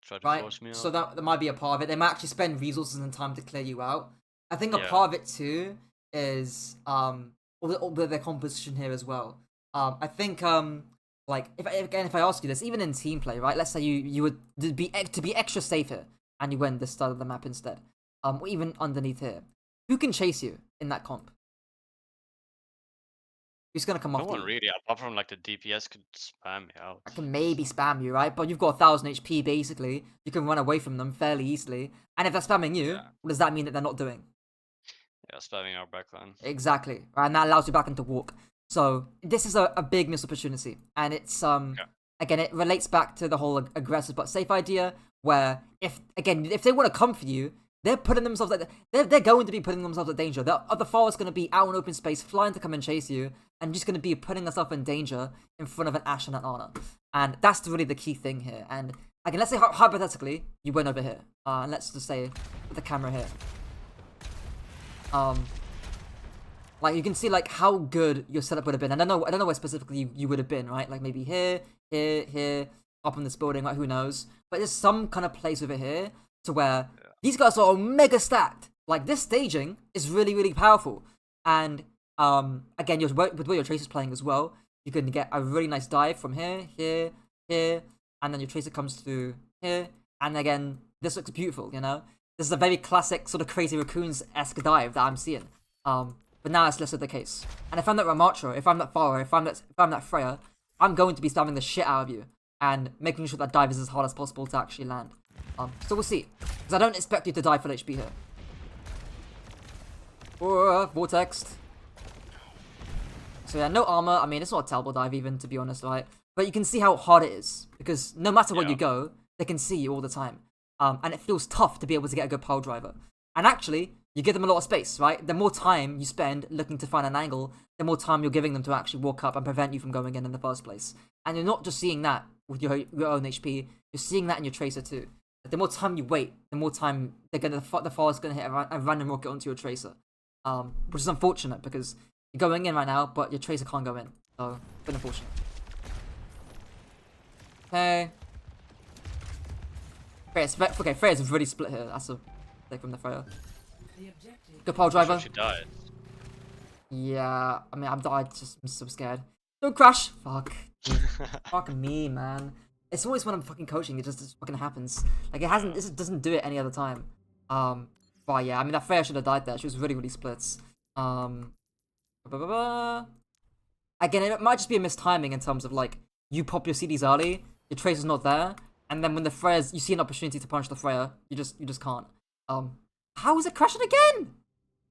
try to Right? force me So out. that might be a part of it. They might actually spend resources and time to clear you out. I think a Yeah. part of it too is all their composition here as well. I think like if I ask you this, even in team play, right? Let's say you would to be extra safe here and you win this side of the map instead. Or even underneath here, who can chase you in that comp? Who's gonna come No after one you? really, apart from like the DPS, could spam me out. I can maybe spam you, right? But you've got 1,000 HP basically. You can run away from them fairly easily. And if they're spamming you, Yeah. what does that mean that they're not doing? Yeah, spamming our backline. Exactly, right? And that allows you back into walk. So this is a big missed opportunity, and it's Yeah. again it relates back to the whole aggressive but safe idea. Where if they want to come for you, they're putting themselves like they're going to be putting themselves in danger. The other forest going to be out in open space, flying to come and chase you, and just going to be putting themselves in danger in front of an Ashe and an Ana. And that's really the key thing here. And again, let's say hypothetically you went over here, and let's just say put the camera here. Like you can see like how good your setup would have been. And I don't know where specifically you would have been, right? Like maybe here, up in this building, like who knows? But there's some kind of place over here to where these guys are mega stacked. Like this staging is really, really powerful. And again, with where your Tracer's playing as well, you can get a really nice dive from here, and then your Tracer comes through here. And again, this looks beautiful, you know? This is a very classic sort of Crazy Raccoons-esque dive that I'm seeing. But now it's less of the case. And if I'm that Ramatra, if I'm that Farah, if I'm that Freya, I'm going to be spamming the shit out of you and making sure that dive is as hard as possible to actually land. So we'll see. Because I don't expect you to die full HP here. Or Vortex. So yeah, no armor. I mean, it's not a terrible dive even, to be honest, right? But you can see how hard it is. Because no matter where you go, they can see you all the time. And it feels tough to be able to get a good pile driver. And actually, you give them a lot of space, right? The more time you spend looking to find an angle, the more time you're giving them to actually walk up and prevent you from going in the first place. And you're not just seeing that with your own HP, you're seeing that in your Tracer too. The more time you wait, the more time the Forest's gonna hit a random rocket onto your Tracer. Which is unfortunate because you're going in right now, but your Tracer can't go in. So, it's been unfortunate. Okay. Freya's really split here. That's a take from the Freya. Good pile driver. She died. Yeah, I mean, I'm so scared. Don't crash! Fuck. Fuck me, man. It's always when I'm fucking coaching, it just fucking happens. Like, this doesn't do it any other time. But yeah, I mean, that Freya should have died there. She was really, really splits. Again, it might just be a mistiming in terms of, like, you pop your CDs early, your Tracer's not there, and then when the Freya's, you see an opportunity to punish the Freya, you just can't. How is it crashing again?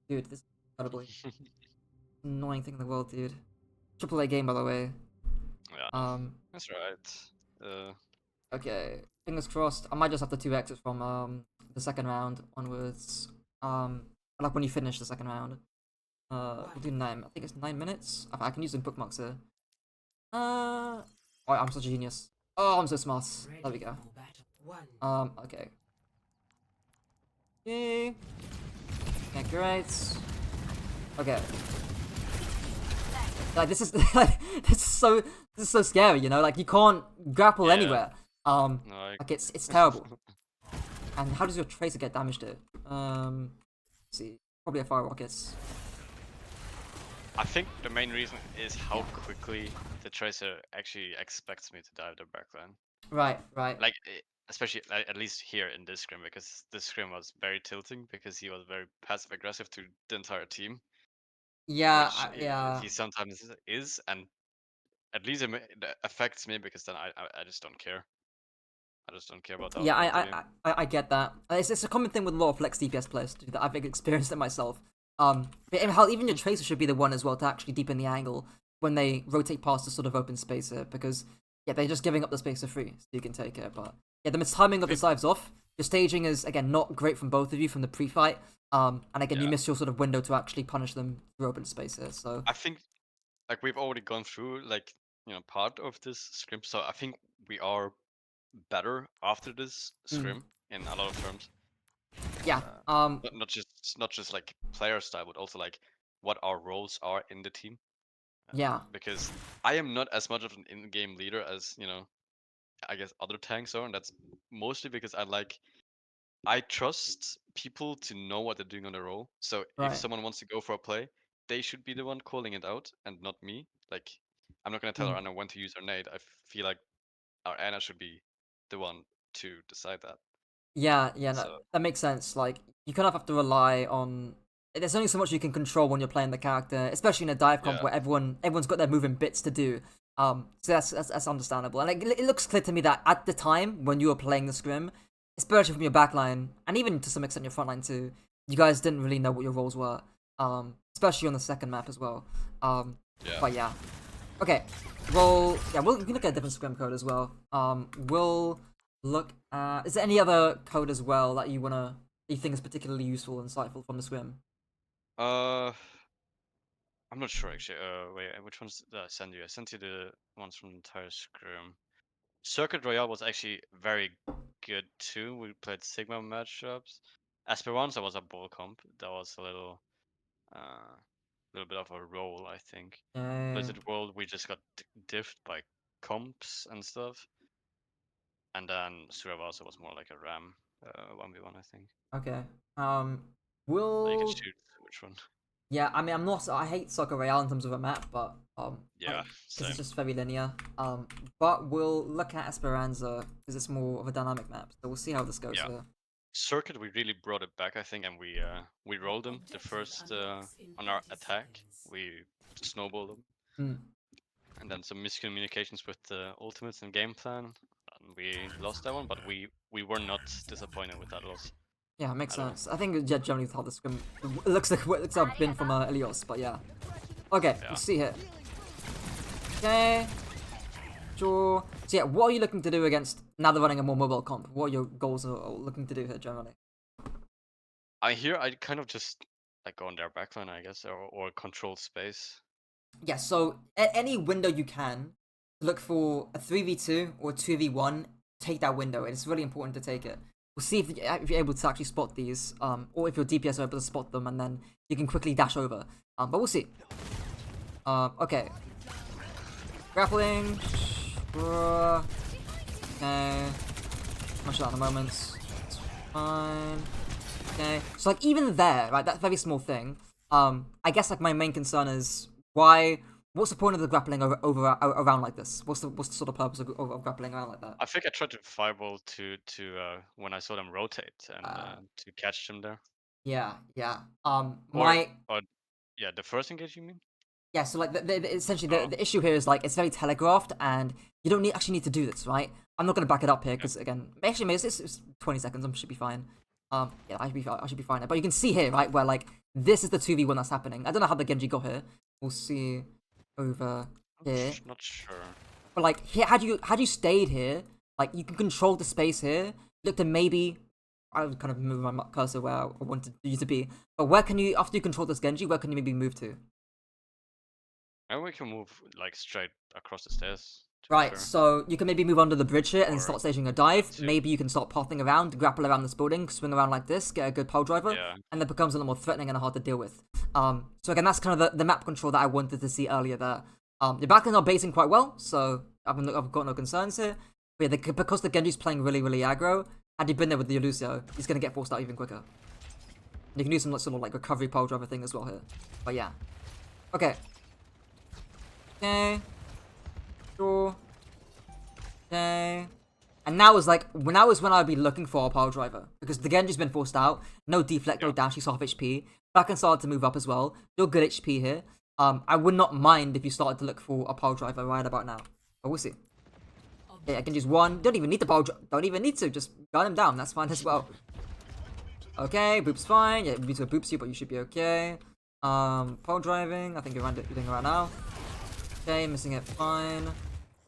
Dude, this is incredibly annoying thing in the world, dude. AAA game, by the way. Yeah, that's right. Okay, fingers crossed. I might just have to 2 exits from the second round onwards. Like when you finish the second round. We'll do 9. I think it's 9 minutes. I can use some bookmarks here. Oh, I'm such a genius. Oh, I'm so smart. There we go. Okay. Yay. Yeah, great. Okay. Like this is this is so scary, you know. Like you can't grapple anywhere. No, like it's terrible. And how does your Tracer get damaged here? Let's see, probably a fire rockets. I think the main reason is how quickly the Tracer actually expects me to dive the backline. Right. Like, especially at least here in this scrim, because this scrim was very tilting because he was very passive aggressive to the entire team. Yeah, Which yeah. he sometimes is, and at least it affects me because then I just don't care. I just don't care about the Yeah, outcome of the game. I get that. It's a common thing with a lot of flex DPS players too, that I've experienced it myself. But hell, even your Tracer should be the one as well to actually deepen the angle when they rotate past the sort of open space here, because yeah, they're just giving up the space for free, so you can take it. But yeah, the mistiming of the dives off. Your staging is again not great from both of you from the pre-fight. And again, you miss your sort of window to actually punish them through open space here. So I think like we've already gone through like part of this scrim, so I think we are better after this scrim in a lot of terms. Yeah. Not just like player style, but also like what our roles are in the team. Yeah. Because I am not as much of an in-game leader as I guess other tanks are, and that's mostly because I trust people to know what they're doing on their role. So if someone wants to go for a play, they should be the one calling it out and not me. Like I'm not gonna tell our Anna when to use her nade. I feel like our Anna should be the one to decide that. Yeah, no, So that makes sense. Like, you kind of have to rely on. There's only so much you can control when you're playing the character, especially in a dive comp where everyone's got their moving bits to do. So that's understandable, and it looks clear to me that at the time when you were playing the scrim, especially from your backline and even to some extent your frontline too, you guys didn't really know what your roles were. Especially on the second map as well. But yeah, okay. Well, we can look at a different scrim code as well. We'll look at. Is there any other code as well that you wanna you think is particularly useful and insightful from the swim? Uh, I'm not sure actually. Wait, which ones did I send you? I sent you the ones from the entire scrim. Circuit Royale was actually very good too. We played Sigma matchups. Esperanza was a ball comp. That was a little bit of a roll, I think. Yeah. Blizzard World, we just got diffed by comps and stuff. And then Suravasa was more like a Ram 1v1, I think. Okay. Like you can Will shoot which one. Yeah, I mean, I'm not. I hate Soccer Royale in terms of a map, but Yeah, like, because it's same. just very linear. But we'll look at Esperanza because it's more of a dynamic map. So we'll see how this goes Yeah. here. Circuit, we really brought it back, I think, and we rolled them the first on our attack. We snowballed them, Hmm. and then some miscommunications with the ultimates and game plan, and we lost that one. But we were not disappointed with that loss Yeah, makes at all. sense. I think yeah, generally how this scrim it looks like what looks like a bin from Elios, but yeah. Okay, Yeah. let's see here. Okay, sure. So yeah, what are you looking to do against now they're running a more mobile comp? What are your goals are looking to do here generally? I kind of just like go on their backline, I guess, or control space. Yeah, so at any window you can, look for a 3v2 or 2v1, take that window. It's really important to take it. We'll see if you're able to actually spot these, or if your DPS are able to spot them, and then you can quickly dash over. But we'll see. Okay. Grappling. Okay. Much that in a moment. It's fine. Okay. So like even there, right, that very small thing. I guess like my main concern is why. What's the point of the grappling around like this? What's the sort of purpose of grappling around like that? I think I tried to fireball to when I saw them rotate and Uh, to catch them there. yeah, yeah. Or My or yeah, the first engage you mean? Yeah, so like essentially Oh, the issue here is like it's very telegraphed, and you don't actually need to do this, right? I'm not gonna back it up here yeah. because again, actually, it's 20 seconds. I should be fine. Yeah, I should be fine. But you can see here, right, where like this is the 2v1 that's happening. I don't know how the Genji got here. We'll see over here. Not sure. But like here, had you stayed here, like you can control the space here. Look to maybe I would kind of move my cursor where I wanted you to be. But where can you after you control this Genji? Where can you maybe move to? And we can move like straight across the stairs, to be Right, fair. so you can maybe move under the bridge here and Or start staging a dive. two. Maybe you can start pathing around, grapple around this building, swing around like this, get a good pole driver, Yeah. and it becomes a little more threatening and hard to deal with. So again, that's kind of the map control that I wanted to see earlier there. Your backlines are basing quite well, so I've got no concerns here. But yeah, because the Genji's playing really, really aggro, had he been there with the Lucio, he's going to get forced out even quicker. And you can use some sort of like recovery pole driver thing as well here. But yeah. Okay. Okay. Sure. Okay. And now is like when I'd be looking for a pile driver because the Genji's been forced out. No deflect, no Yeah. dash. He's half HP. Back started to move up as well. You're good HP here. I would not mind if you started to look for a pile driver right about now. But we'll see. Yeah, Genji's one. Don't even need the pile. Don't even need to. Just gun him down. That's fine as well. Okay, boop's fine. Yeah, Vito boops you, but you should be okay. Pole driving. I think you're doing it right now. Okay, missing it. Fine.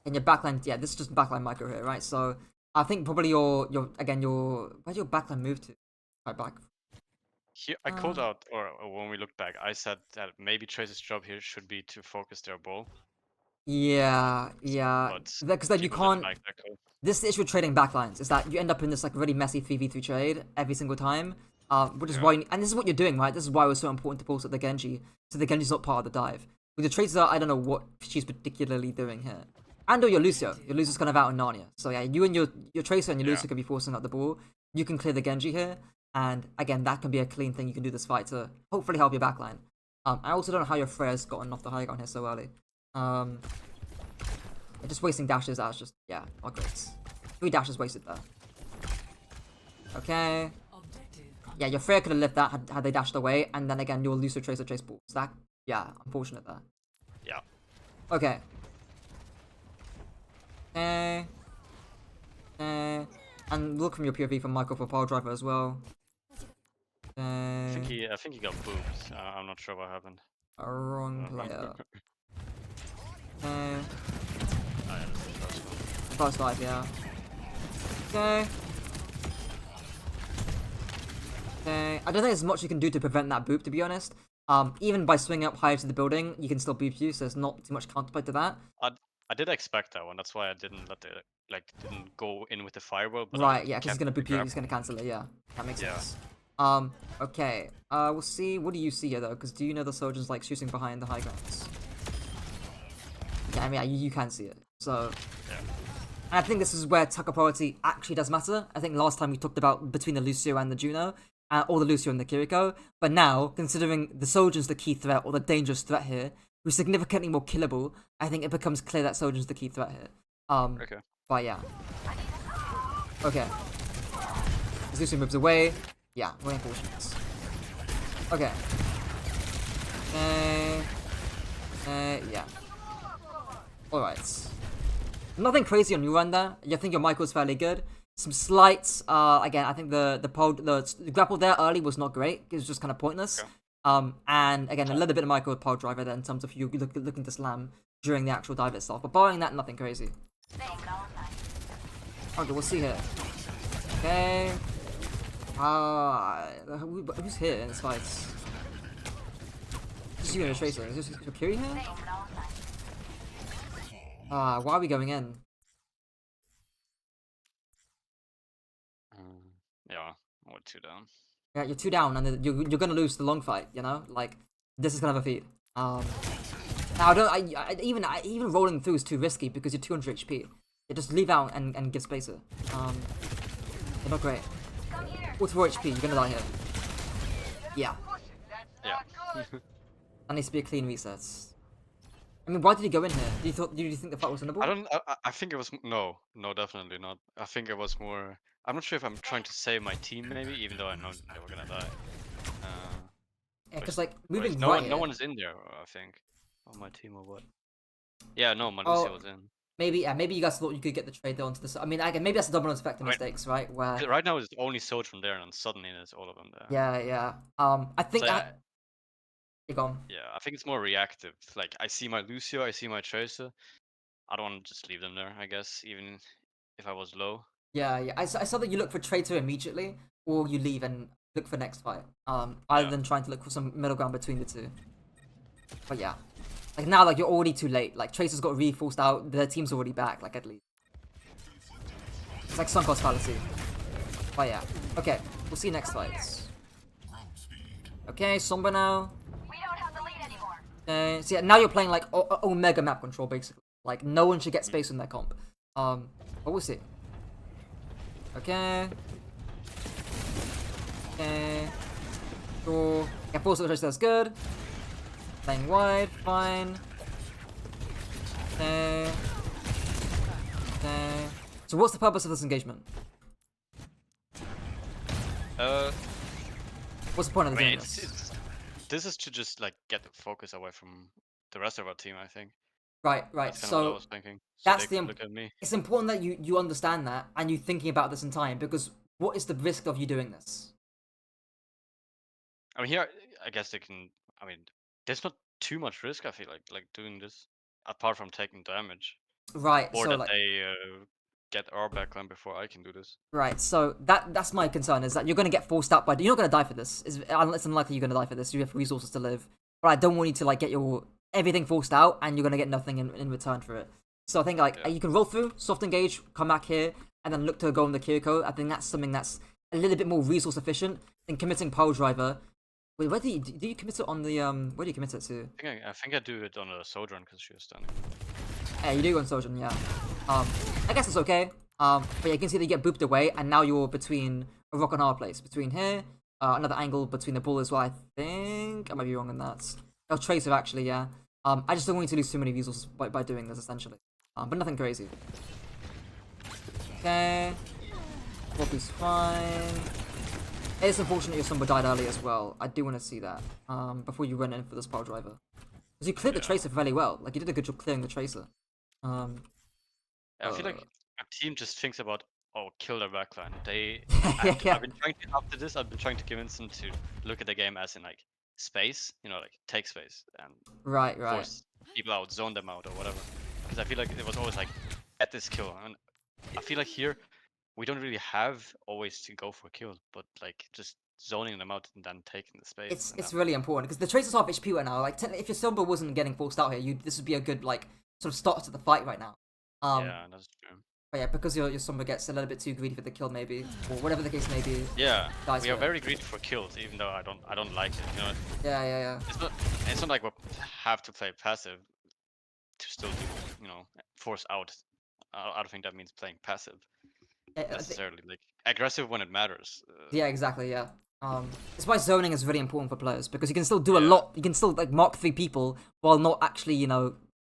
And your backline, yeah, this is just backline micro here, right? So I think probably your where'd your backline move to? Right back. Here, I called out, or when we looked back, I said that maybe Trace's job here should be to focus their ball, Yeah, yeah. but Because then you people didn't can't. like that call. This is the issue with trading backlines is that you end up in this like really messy 3v3 trade every single time. Which is Yeah. why, and this is what you're doing, right? This is why it was so important to pulse at the Genji, so the Genji's not part of the dive. With the Tracer, I don't know what she's particularly doing here. And or your Lucio. Your Lucio's kind of out in Narnia. So yeah, you and your Tracer and your Lucio can be forcing out the ball. You can clear the Genji here. And again, that can be a clean thing you can do this fight to hopefully help your backline. I also don't know how your Freya's gotten off the high ground here so early. Just wasting dashes, that's just, yeah, not great. 3 dashes wasted there. Okay. Yeah, your Freya could have lived that had they dashed away, and then again, your Lucio Tracer chase ball. So that, yeah, unfortunate there. Yeah. Okay. Okay. Okay. And look from your POV for Michael for power driver as well. I think Okay. he got booped. I'm not sure what happened. A wrong player. Okay. Yeah, that's the first one. First dive, yeah. Okay. Okay, I don't think there's much you can do to prevent that boop, to be honest. Even by swinging up higher to the building, you can still boop you, so there's not too much counterplay to that. I did expect that one. That's why I didn't let the didn't go in with the firewall, but I Right, yeah, because he's kept gonna the boop you, grab. he's gonna cancel it, yeah. That makes Yeah. sense. Okay. We'll see. What do you see here, though? Because do you know the soldiers, like, shooting behind the high grounds? Yeah, I mean, yeah, you can see it. So, Yeah. and I think this is where Tucker priority actually does matter. I think last time we talked about between the Lucio and the Juno, or the Lucio and the Kiriko. But now, considering the Sojourn's the key threat, or the dangerous threat here, who's significantly more killable, I think it becomes clear that Sojourn's the key threat here. Okay. But yeah. Okay. As Lucio moves away, yeah, reinforcements. Okay. Yeah. Alright. Nothing crazy on your run there. I think your Michael's fairly good. Some slight, again, I think the grapple there early was not great. It was just kind of pointless. Okay. And again, a little bit of Michael with pole driver there in terms of you looking to slam during the actual dive itself. But barring that, nothing crazy. Okay, we'll see here. Okay. Who's here in this fight? Just you and a Tracer. Is this Kiri here? Why are we going in? Yeah. Or 2 down. Yeah, you're 2 down, and you're gonna lose the long fight. You know, like this is kind of a feat. Now even rolling through is too risky because you're 200 HP. You just leave out and give spacer. They're not great. 44 HP, you're gonna die here. Yeah, Yeah. that needs to be a clean reset. I mean, why did he go in here? Did you think the fight was winnable? I don't. I think it was no, definitely not. I think it was more. I'm not sure if I'm trying to save my team, maybe, even though I know they were gonna die. Yeah, because Whereas, like moving no right one, here. no one is in there. I think on my team or what? Yeah, no, Malusia Oh, was in. maybe you guys thought you could get the trade there onto the. I mean, again, maybe that's the domino effect of I mean, mistakes, right? Where right now it's only Sold from there, and then suddenly there's all of them there. yeah. I So think yeah, you're gone. yeah, I think it's more reactive. Like I see my Lucio, I see my Tracer. I don't want to just leave them there. I guess even if I was low. Yeah. I saw that you look for traitor immediately, or you leave and look for next fight. Rather Yeah. than trying to look for some middle ground between the two. But yeah, like now, like you're already too late. Like Tracer's got reinforced out. Their team's already back. Like at least it's like sunk cost fallacy. But yeah, okay. We'll see you next fight. Okay, Sombra now. We don't have the lead anymore. So yeah, now you're playing like Omega map control basically. Like no one should get space in their comp. But we'll see. Okay. Okay. Sure. Yeah, full switch that's good. Playing wide, fine. Okay. Okay. So what's the purpose of this engagement? What's the point of I doing mean, this? this is to just like get the focus away from the rest of our team. I think Right. that's kind of what I So was thinking. So that's they the could look at me. it's important that you understand that and you thinking about this in time because what is the risk of you doing this? I mean, here I guess they can. I mean, there's not too much risk. I feel like doing this, apart from taking damage, Right. or So that like they get our backline before I can do this. right. So that's my concern is that you're gonna get forced out by you're not gonna die for this. It's unlikely you're gonna die for this. You have resources to live. But I don't want you to like get your everything forced out and you're gonna get nothing in return for it. So I think like Yeah. you can roll through, soft engage, come back here, and then look to go on the Kiriko. I think that's something that's a little bit more resource efficient than committing Pile Driver. Wait, where do you commit it on the where do you commit it to? I think I do it on a Sojourn because she was standing. Yeah, you do go on Sojourn, yeah. I guess it's okay. But yeah, you can see that you get booped away, and now you're between a rock and hard place. Between here, another angle between the ball as well, I think. I might be wrong on that. Oh, Tracer, actually, yeah. I just don't want you to lose too many resources by doing this, essentially. But nothing crazy. Okay. Walkie's fine. It's unfortunate your Somber died early as well. I do want to see that. Before you run in for this power driver. Because you cleared the Yeah. Tracer fairly well. Like, you did a good job clearing the Tracer. I feel Uh, like our team just thinks about kill their backline. yeah. I've been trying to after this. I've been trying to convince them to look at the game as in like space. Like take space and Right. force people out, zone them out or whatever. Because I feel like it was always like get this kill, and I feel like here we don't really have always to go for kills, but like just zoning them out and then taking the space. It's really important because the Tracer's half HP right now. Like if your Silver wasn't getting forced out here, this would be a good like sort of start to the fight right now. Yeah, that's true. But yeah, because your Sombra gets a little bit too greedy for the kill, maybe, or whatever the case may be. Yeah, Dies we are for it. very greedy for kills, even though I don't like it. You know, Yeah. it's not like we have to play passive to still do, you know, force out. I don't think that means playing passive necessarily. Like aggressive when it matters. Yeah, exactly. Yeah. It's why zoning is really important for players because you can still do a Yeah. lot. You can still like mark 3 people while not actually,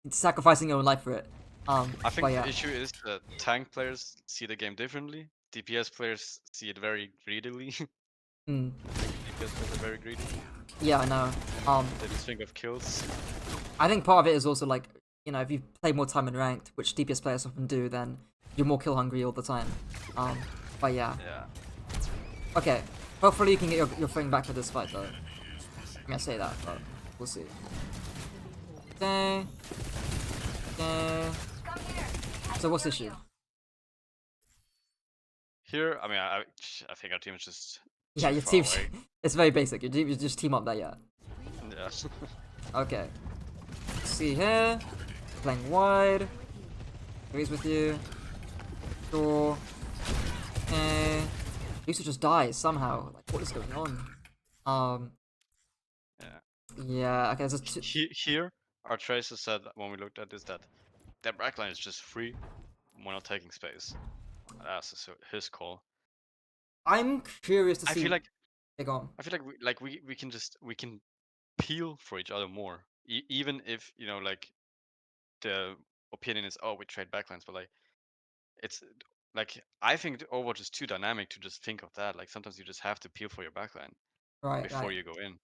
sacrificing your own life for it. I think but yeah. the issue is that tank players see the game differently. DPS players see it very greedily. Mm. DPS players are very greedy. Yeah, I know. They just think of kills. I think part of it is also like, if you play more time in ranked, which DPS players often do, then you're more kill hungry all the time. But yeah. Yeah. Okay. Hopefully you can get your thing back for this fight though. I'm gonna say that, but we'll see. Okay. So what's the issue? Here, I mean, I think our team is just Yeah, too your far team. away. It's very basic. Your team is just team up there, yeah. Yeah. Okay. See here. Playing wide. Agrees with you. Sure. Okay. Lisa just dies somehow. Like, what is going on? Yeah. Yeah. Okay. There's Here, our tracer said when we looked at this that their backline is just free. We're not taking space. That's his call. I'm curious to I see. feel like Hey, go on. I feel like we can peel for each other more, even if like the opinion is, oh, we trade backlines, but like it's like I think the Overwatch is too dynamic to just think of that. Like sometimes you just have to peel for your backline Right. before Right. you go in.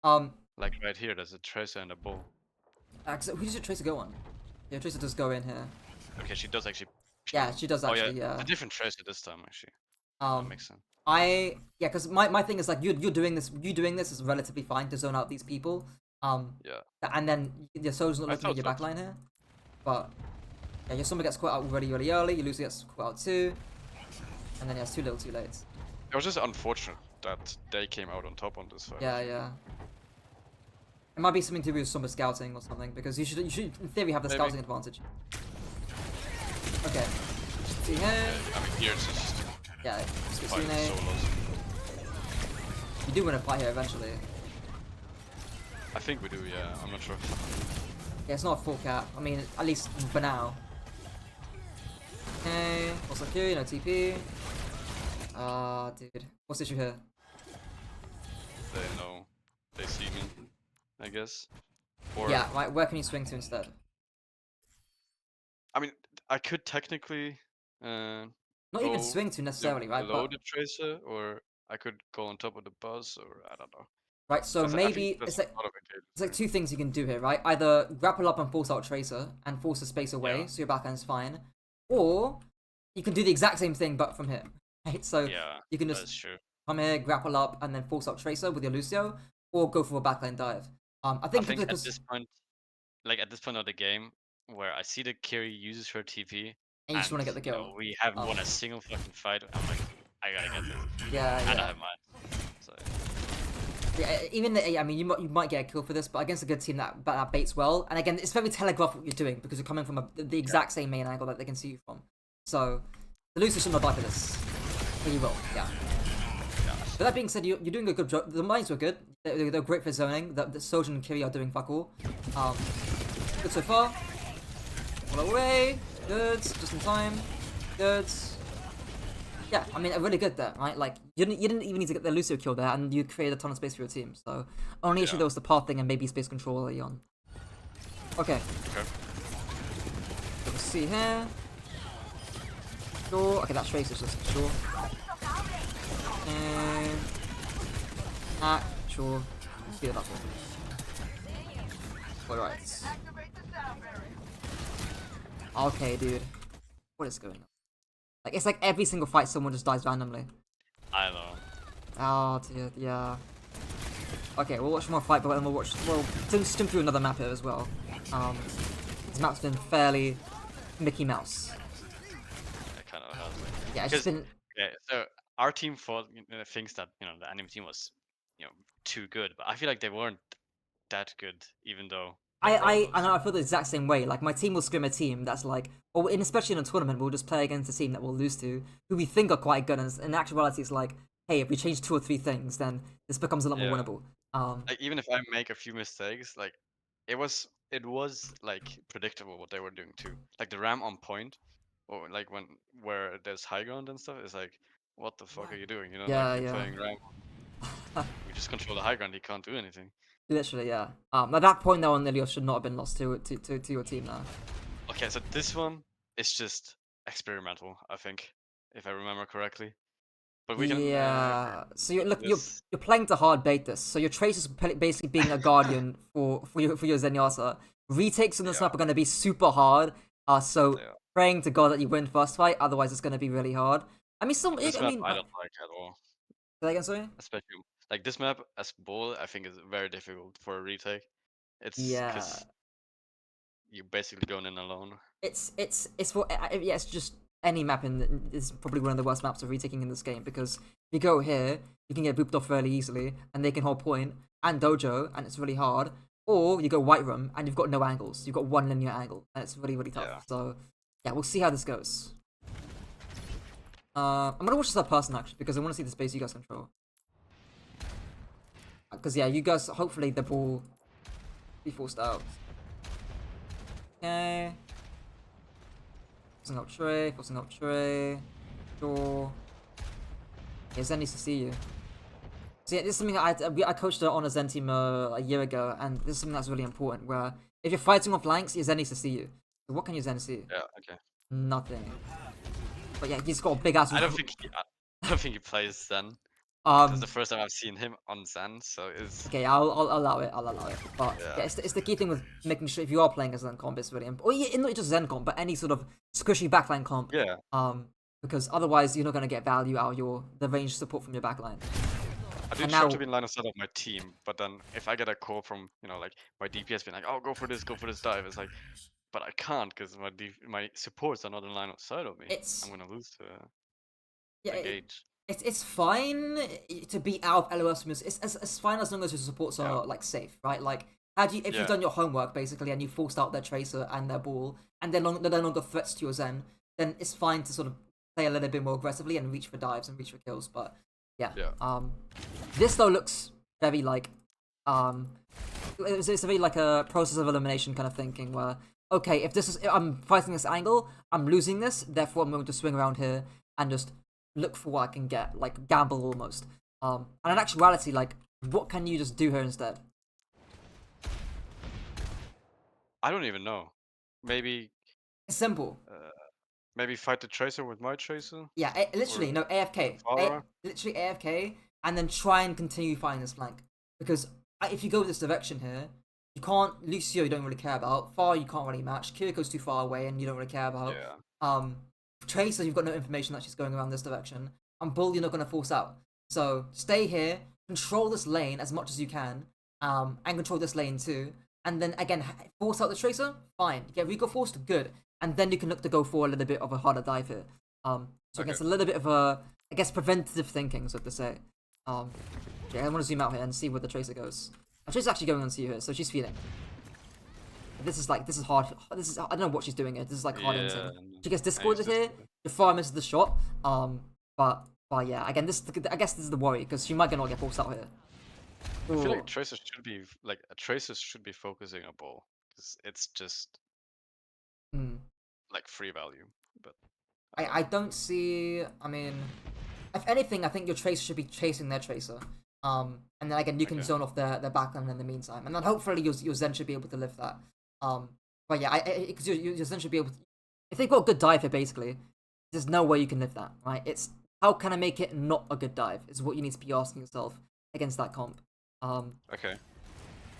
Um. Like right here, there's a tracer and a bull. Who does your Tracer go on? Yeah, Tracer does go in here. Okay, she does actually. Yeah, she does Oh yeah, actually. Yeah. a different tracer this time actually. That makes sense. Yeah, because my thing is like you're doing this. You doing this is relatively fine to zone out these people. Yeah. And then your soldier's not I looking at your thought so. backline here. But yeah, your Sombra gets caught out really early. Your Lucy gets caught out too. And then yeah, it's too little, too late. It was just unfortunate that they came out on top on this fight. Yeah. It might be something to do with Sombra scouting or something because you should in theory have the Maybe. scouting advantage. Okay. See here. I mean, here it's just Yeah. fighting Skitsune. solos. You do win a fight here eventually. I think we do, yeah. I'm not sure. Yeah, it's not a full cap. I mean, at least for now. Okay, also Q, no TP. Dude. What's the issue here? They know. They see me, I guess. Or, Yeah, right, where can you swing to instead? I mean, I could technically Not even go swing to necessarily, right? below But, the tracer, or I could go on top of the buzz, or I don't know. right, so 'Cause I think maybe there's it's a like lot of engagement it's like there. 2 things you can do here, right? Either grapple up and force out Tracer and force the space away Yeah. so your backhand's fine. Or you can do the exact same thing but from here. Right? So Yeah, you can that's just true. come here, grapple up, and then force out Tracer with your Lucio, or go for a backline dive. I I think think because at this point of the game, where I see that Kiri uses her TP, and you just want to get the kill. we haven't won a single fucking fight. I'm like, I gotta get this, Yeah, and I yeah. have mine. So Yeah, I mean, you might get a kill for this, but against a good team that baits well. And again, it's very telegraphed what you're doing because you're coming from the exact same main angle that they can see you from. So the loser should not die for this, but you will. Yeah. But that being said, you're doing a good job. The mines were good. They're great for zoning. The Sojin and Kiri are doing fuck all. Good so far. All away. Good. Just in time. Good. Yeah, I mean, really good there, right? Like, you didn't even need to get the Lucio kill there, and you created a ton of space for your team. So, only issue Yeah. there was the path thing and maybe space control early on. Okay. okay. So let's see here. Sure. Okay, that trace is just sure. And sure. Yeah, that's one. Alright. Okay, dude. What is going on? Like, it's like every single fight someone just dies randomly. I know. Oh, dear, yeah. Okay, we'll watch more fight, but then we'll skim through another map here as well. This map's been fairly Mickey Mouse. It kind of has. Yeah, it's just been... Okay, so our team thinks that the enemy team was too good, but I feel like they weren't that good, even though they were all I know, losing. I feel the exact same way. Like my team will scrim a team that's like, or especially in a tournament, we'll just play against a team that we'll lose to, who we think are quite good. And in actuality, it's like, hey, if we change 2 or 3 things, then this becomes a lot more Yeah, winnable. like even if I make a few mistakes, like it was like predictable what they were doing too. Like the ram on point, or like where there's high ground and stuff, is like, what the fuck are you doing? Like Yeah, you're yeah. playing ram. We just control the high ground. He can't do anything. Literally, yeah. At that point, though, Nilios should not have been lost to your team now. Okay, so this one is just experimental, I think, if I remember correctly. But we can Yeah. So you look, this. you're playing to hard bait this. So your trace is basically being a guardian for your Zenyatta. Retakes on this Yeah, map are gonna be super hard. So yeah. praying to God that you win first fight. Otherwise, it's gonna be really hard. I mean, This I map mean, I don't like at all. say that again, sorry. Especially like this map as ball, I think is very difficult for a retake. It's Yeah. because you're basically going in alone. It's for yeah, it's just any map is probably one of the worst maps of retaking in this game, because if you go here, you can get booped off fairly easily, and they can hold point and dojo, and it's really hard. Or you go white room and you've got no angles. You've got one linear angle, and it's really tough. Yeah. So yeah, we'll see how this goes. I'm gonna watch this third person actually, because I want to see the space you guys control. Because yeah, you guys, hopefully the ball be forced out. Okay. Forcing up tray. Sure. Yeah, Zen needs to see you. So yeah, this is something I coached on a Zen team a year ago, and this is something that's really important, where if you're fighting off flanks, your Zen needs to see you. So what can your Zen see? Yeah. Okay. Nothing. But yeah, he's got a big ass... I don't think he plays Zen. That's Um, the first time I've seen him on Zen, so it's okay, I'll allow it, I'll allow it. But yeah. yeah, it's the key thing with making sure if you are playing a Zen comp, it's really important. Or yeah, not just Zen comp, but any sort of squishy backline comp. Yeah. Because otherwise you're not going to get value out of the range support from your backline. I do And try now, to be in line of sight of my team, but then if I get a call from like my DPS being like, "Oh, go for this dive," it's like, but I can't because my supports are not in line of sight of me. I'm it's gonna lose yeah, a gauge. it's fine to be out of LOS from it's fine as long as your supports Yeah. are like safe, right? Like, if Yeah. you've done your homework basically and you forced out their tracer and their ball, and they're no longer threats to your Zen, then it's fine to sort of play a little bit more aggressively and reach for dives and reach for kills. But yeah, Yeah. this though looks very like it's a very like a process of elimination kind of thinking, where okay, if I'm fighting this angle, I'm losing this, therefore I'm going to swing around here and just look for what I can get, like gamble almost. And in actuality, like, what can you just do here instead? I don't even know. Maybe It's simple. maybe fight the tracer with my tracer Yeah, literally, or no, AFK. Valorant. Literally AFK, and then try and continue fighting this flank. Because if you go this direction here, you can't... Lucio you don't really care about. Far you can't really match. Kiriko's too far away and you don't really care about. Yeah. Tracer, you've got no information that she's going around this direction. And Bull, you're not going to force out. So stay here, control this lane as much as you can, and control this lane too. And then again, force out the Tracer, fine. You get Rico forced, good. And then you can look to go for a little bit of a harder dive here. So Okay. it's a little bit of a, I guess, preventative thinking, so to say. Yeah, I want to zoom out here and see where the Tracer goes. The Tracer's actually going on to you here, so she's feeding. This is hard. I don't know what she's doing here. This is like hard Yeah. inting. She gets discorded here. The far misses the shot. But yeah, again, I guess this is the worry, because she might not get forced out here. I feel Ooh. like tracers should be a tracer should be focusing on ball because it's just Hmm. like free value. But I don't see. I mean, if anything, I think your tracer should be chasing their tracer. And then again, you can Okay. zone off their backline in the meantime, and then hopefully your Zen should be able to lift that. But yeah, because your Zen should be able to. If they've got a good dive here, basically, there's no way you can lift that, right? It's how can I make it not a good dive? Is what you need to be asking yourself against that comp. okay.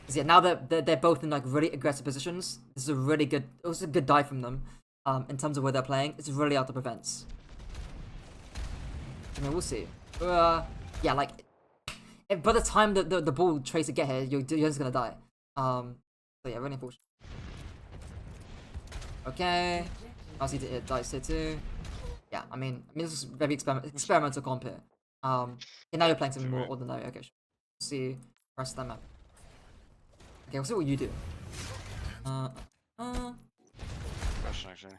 Because yeah, now that they're both in like really aggressive positions, this is a really good. It was a good dive from them. In terms of where they're playing, it's really out of prevents. I mean, we'll see. Yeah, like by the time the ball tracer get here, you're just gonna die. So yeah, really unfortunate. Okay, I see to hit dice here too. Yeah, I mean this is very experimental comp here. And now you're playing something more ordinary. Okay, sure. See, rest of that map. Okay, we'll see what you do. Uh, Question actually.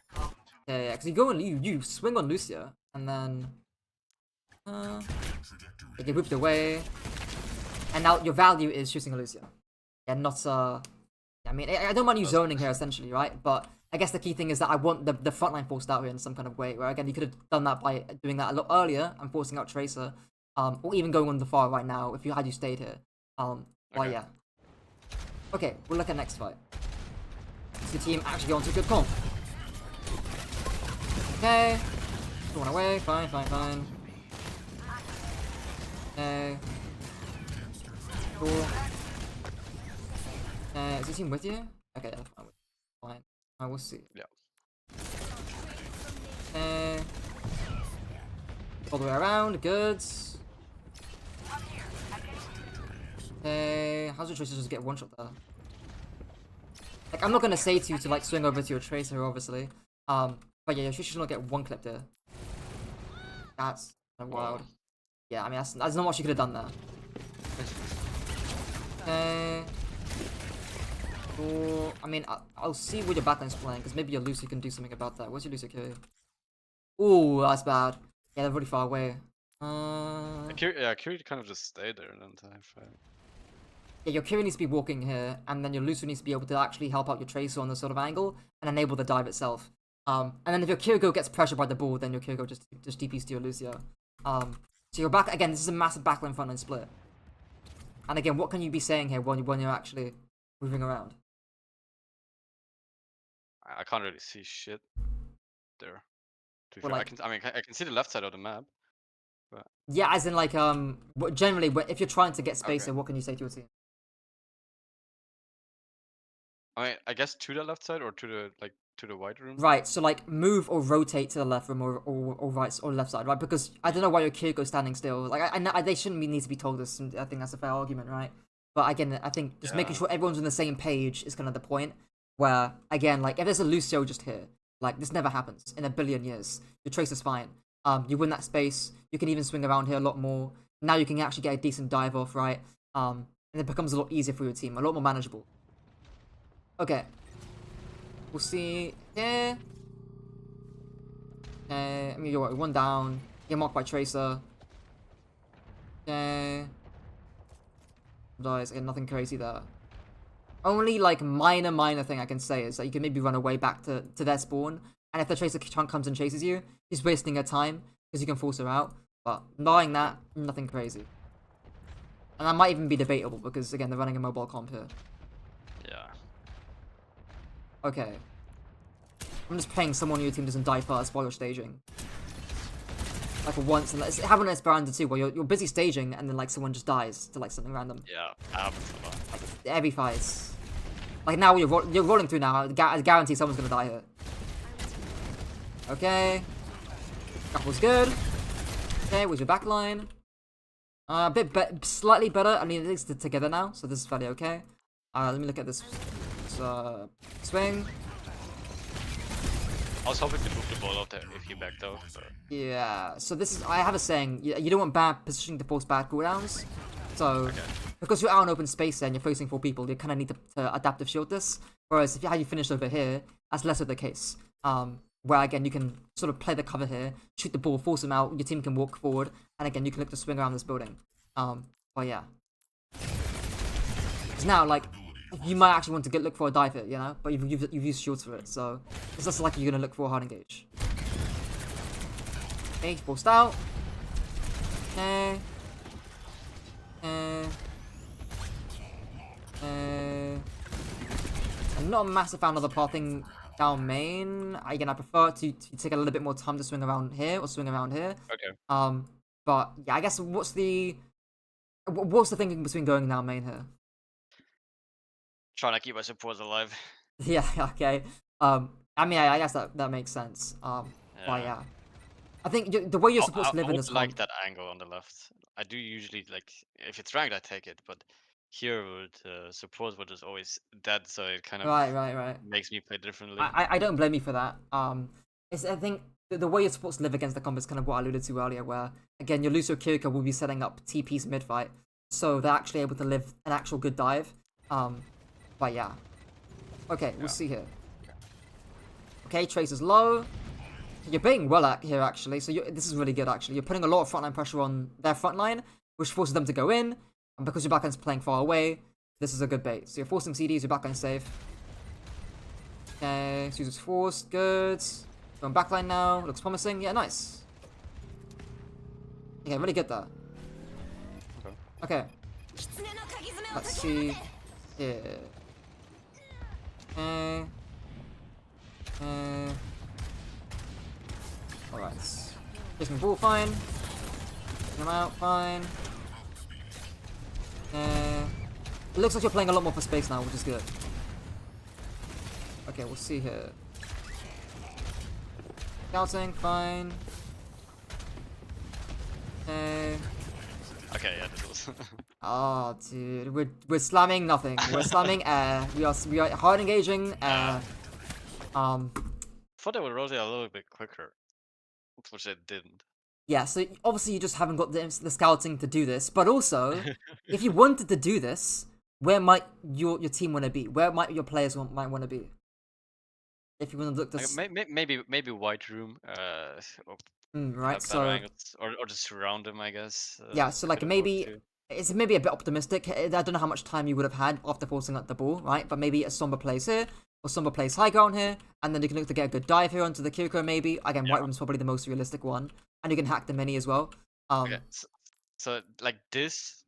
yeah, because you go and you swing on Lucia, and then you get whipped away, and now your value is shooting a Lucia. Yeah, not I mean, I don't mind you zoning here essentially, right? But I guess the key thing is that I want the front line forced out here in some kind of way. Where again, you could have done that by doing that a lot earlier and forcing out Tracer, or even going on the far right now if you had stayed here. But Okay. yeah. Okay, we'll look at next fight. Is the team actually going to a good comp? Okay. Going away. Fine. Okay. Cool. Is the team with you? Okay, that's fine. Fine. I will see. Yeah. Okay. All the way around. Good. Okay. How's your Tracer just get one shot there? Like, I'm not gonna say to you to like swing over to your Tracer, obviously. But yeah, your Tracer should not get one clip there. That's kind of wild. Yeah, I mean that's not what you could have done there. Okay. Cool. I mean, I'll see what your backline's playing, because maybe your Lucy can do something about that. What's your Lucy carry? Ooh, that's bad. Yeah, they're really far away. Kiri kind of just stayed there the entire fight. Yeah, your Kiri needs to be walking here, and then your Lucy needs to be able to actually help out your Tracer on this sort of angle, and enable the dive itself. And then if your Kiriko gets pressured by the ball, then your Kiriko just DPs to your Lucia. So you're back, again, this is a massive backline frontline split. And again, what can you be saying here when you're actually moving around? I can't really see shit there. To be Well, fair, like, I can see the left side of the map. yeah, as in like, generally, if you're trying to get space Okay. here, what can you say to your team? I mean, I guess to the left side or to the white room. Right, so like move or rotate to the left room or right or left side, right? Because I don't know why your Kiriko's standing still. Like I know they shouldn't need to be told this. I think that's a fair argument, right? But again, I think just making sure everyone's on the same page is kind of the point. Where again, like if there's a Lucio just here, like this never happens in a billion years. Your Tracer's fine. You win that space. You can even swing around here a lot more. Now you can actually get a decent dive off, right? And it becomes a lot easier for your team, a lot more manageable. Okay. We'll see here. Okay, I mean, you're one down. You're marked by Tracer. Okay. Dies. Again, nothing crazy there. Only, like, minor thing I can say is that you can maybe run away back to their spawn. And if the Tracer comes and chases you, he's wasting her time because you can force her out. But knowing that, nothing crazy. And that might even be debatable because, again, they're running a mobile comp here. Yeah. Okay. I'm just praying someone on your team doesn't die first while you're staging. Like for once, and it happened in Esperanza too, where you're busy staging and then like someone just dies to like something random. Yeah. Happens a lot. Every fight. Like now you're rolling through now. I guarantee someone's gonna die here. Okay. Couple's good. Okay, where's your backline? A bit slightly better. I mean, it's together now, so this is fairly okay. Let me look at this. Swing. I was hoping to move the ball off there if he backed out. But... Yeah, so this is, I have a saying, you don't want bad positioning to force bad cooldowns. So, because you're out in open space and you're facing 4 people, you kind of need to adaptive shield this. Whereas if you had you finished over here, that's less of the case. Where again, you can sort of play the cover here, shoot the ball, force them out, your team can walk forward, and again, you can look to swing around this building. But yeah. Because now, like, you might actually want to look for a dive hit, you know? But you've used shields for it, so it's less likely you're going to look for a hard engage. Okay, forced out. Okay. I'm not a massive fan of the pathing down main. Again, I prefer to take a little bit more time to swing around here or swing around here. Okay. But yeah, I guess what's the thinking between going down main here? Trying to keep my supports alive. Yeah, okay. I mean, I guess that makes sense. But yeah. I think the way your supports live in this like that angle on the left. I do usually, like, if it's ranked, I take it, but here with support was just always dead, so it kind of right. makes me play differently. I don't blame you for that. I think the way you're supposed to live against the combo is kind of what I alluded to earlier, where again your Lucio Kiriko will be setting up TPs mid fight, so they're actually able to live an actual good dive. But yeah. Okay, we'll see here. Okay, Trace is low. You're baiting well at here actually, so this is really good actually. You're putting a lot of frontline pressure on their frontline, which forces them to go in, and because your backline's playing far away, this is a good bait. So you're forcing CDs, your backline's safe. Okay, Susan's forced, good. Going backline now, looks promising. Yeah, nice. Okay, really good there. Okay. Let's see here. Okay. Alright. Taking the ball, fine. Taking him out, fine. It looks like you're playing a lot more for space now, which is good. Okay, we'll see here. Scouting, fine. Okay, yeah, this was. Oh, dude, we're slamming nothing. We're slamming air. We are hard engaging air. Thought they would rotate a little bit quicker, which they didn't. Yeah, so obviously you just haven't got the scouting to do this. But also, if you wanted to do this, where might your team want to be? Where might your players might want to be? If you want to look this, Maybe White Room. right? Have better So angles, or just surround them, I guess. yeah, so like could have worked maybe too. it's maybe a bit optimistic. I don't know how much time you would have had after forcing out the ball, right? But maybe a Somber plays here, or Somber plays high ground here, and then you can look to get a good dive here onto the Kiriko maybe. Again, Yeah. White Room's probably the most realistic one, and you can hack the mini as well. Okay, so like this,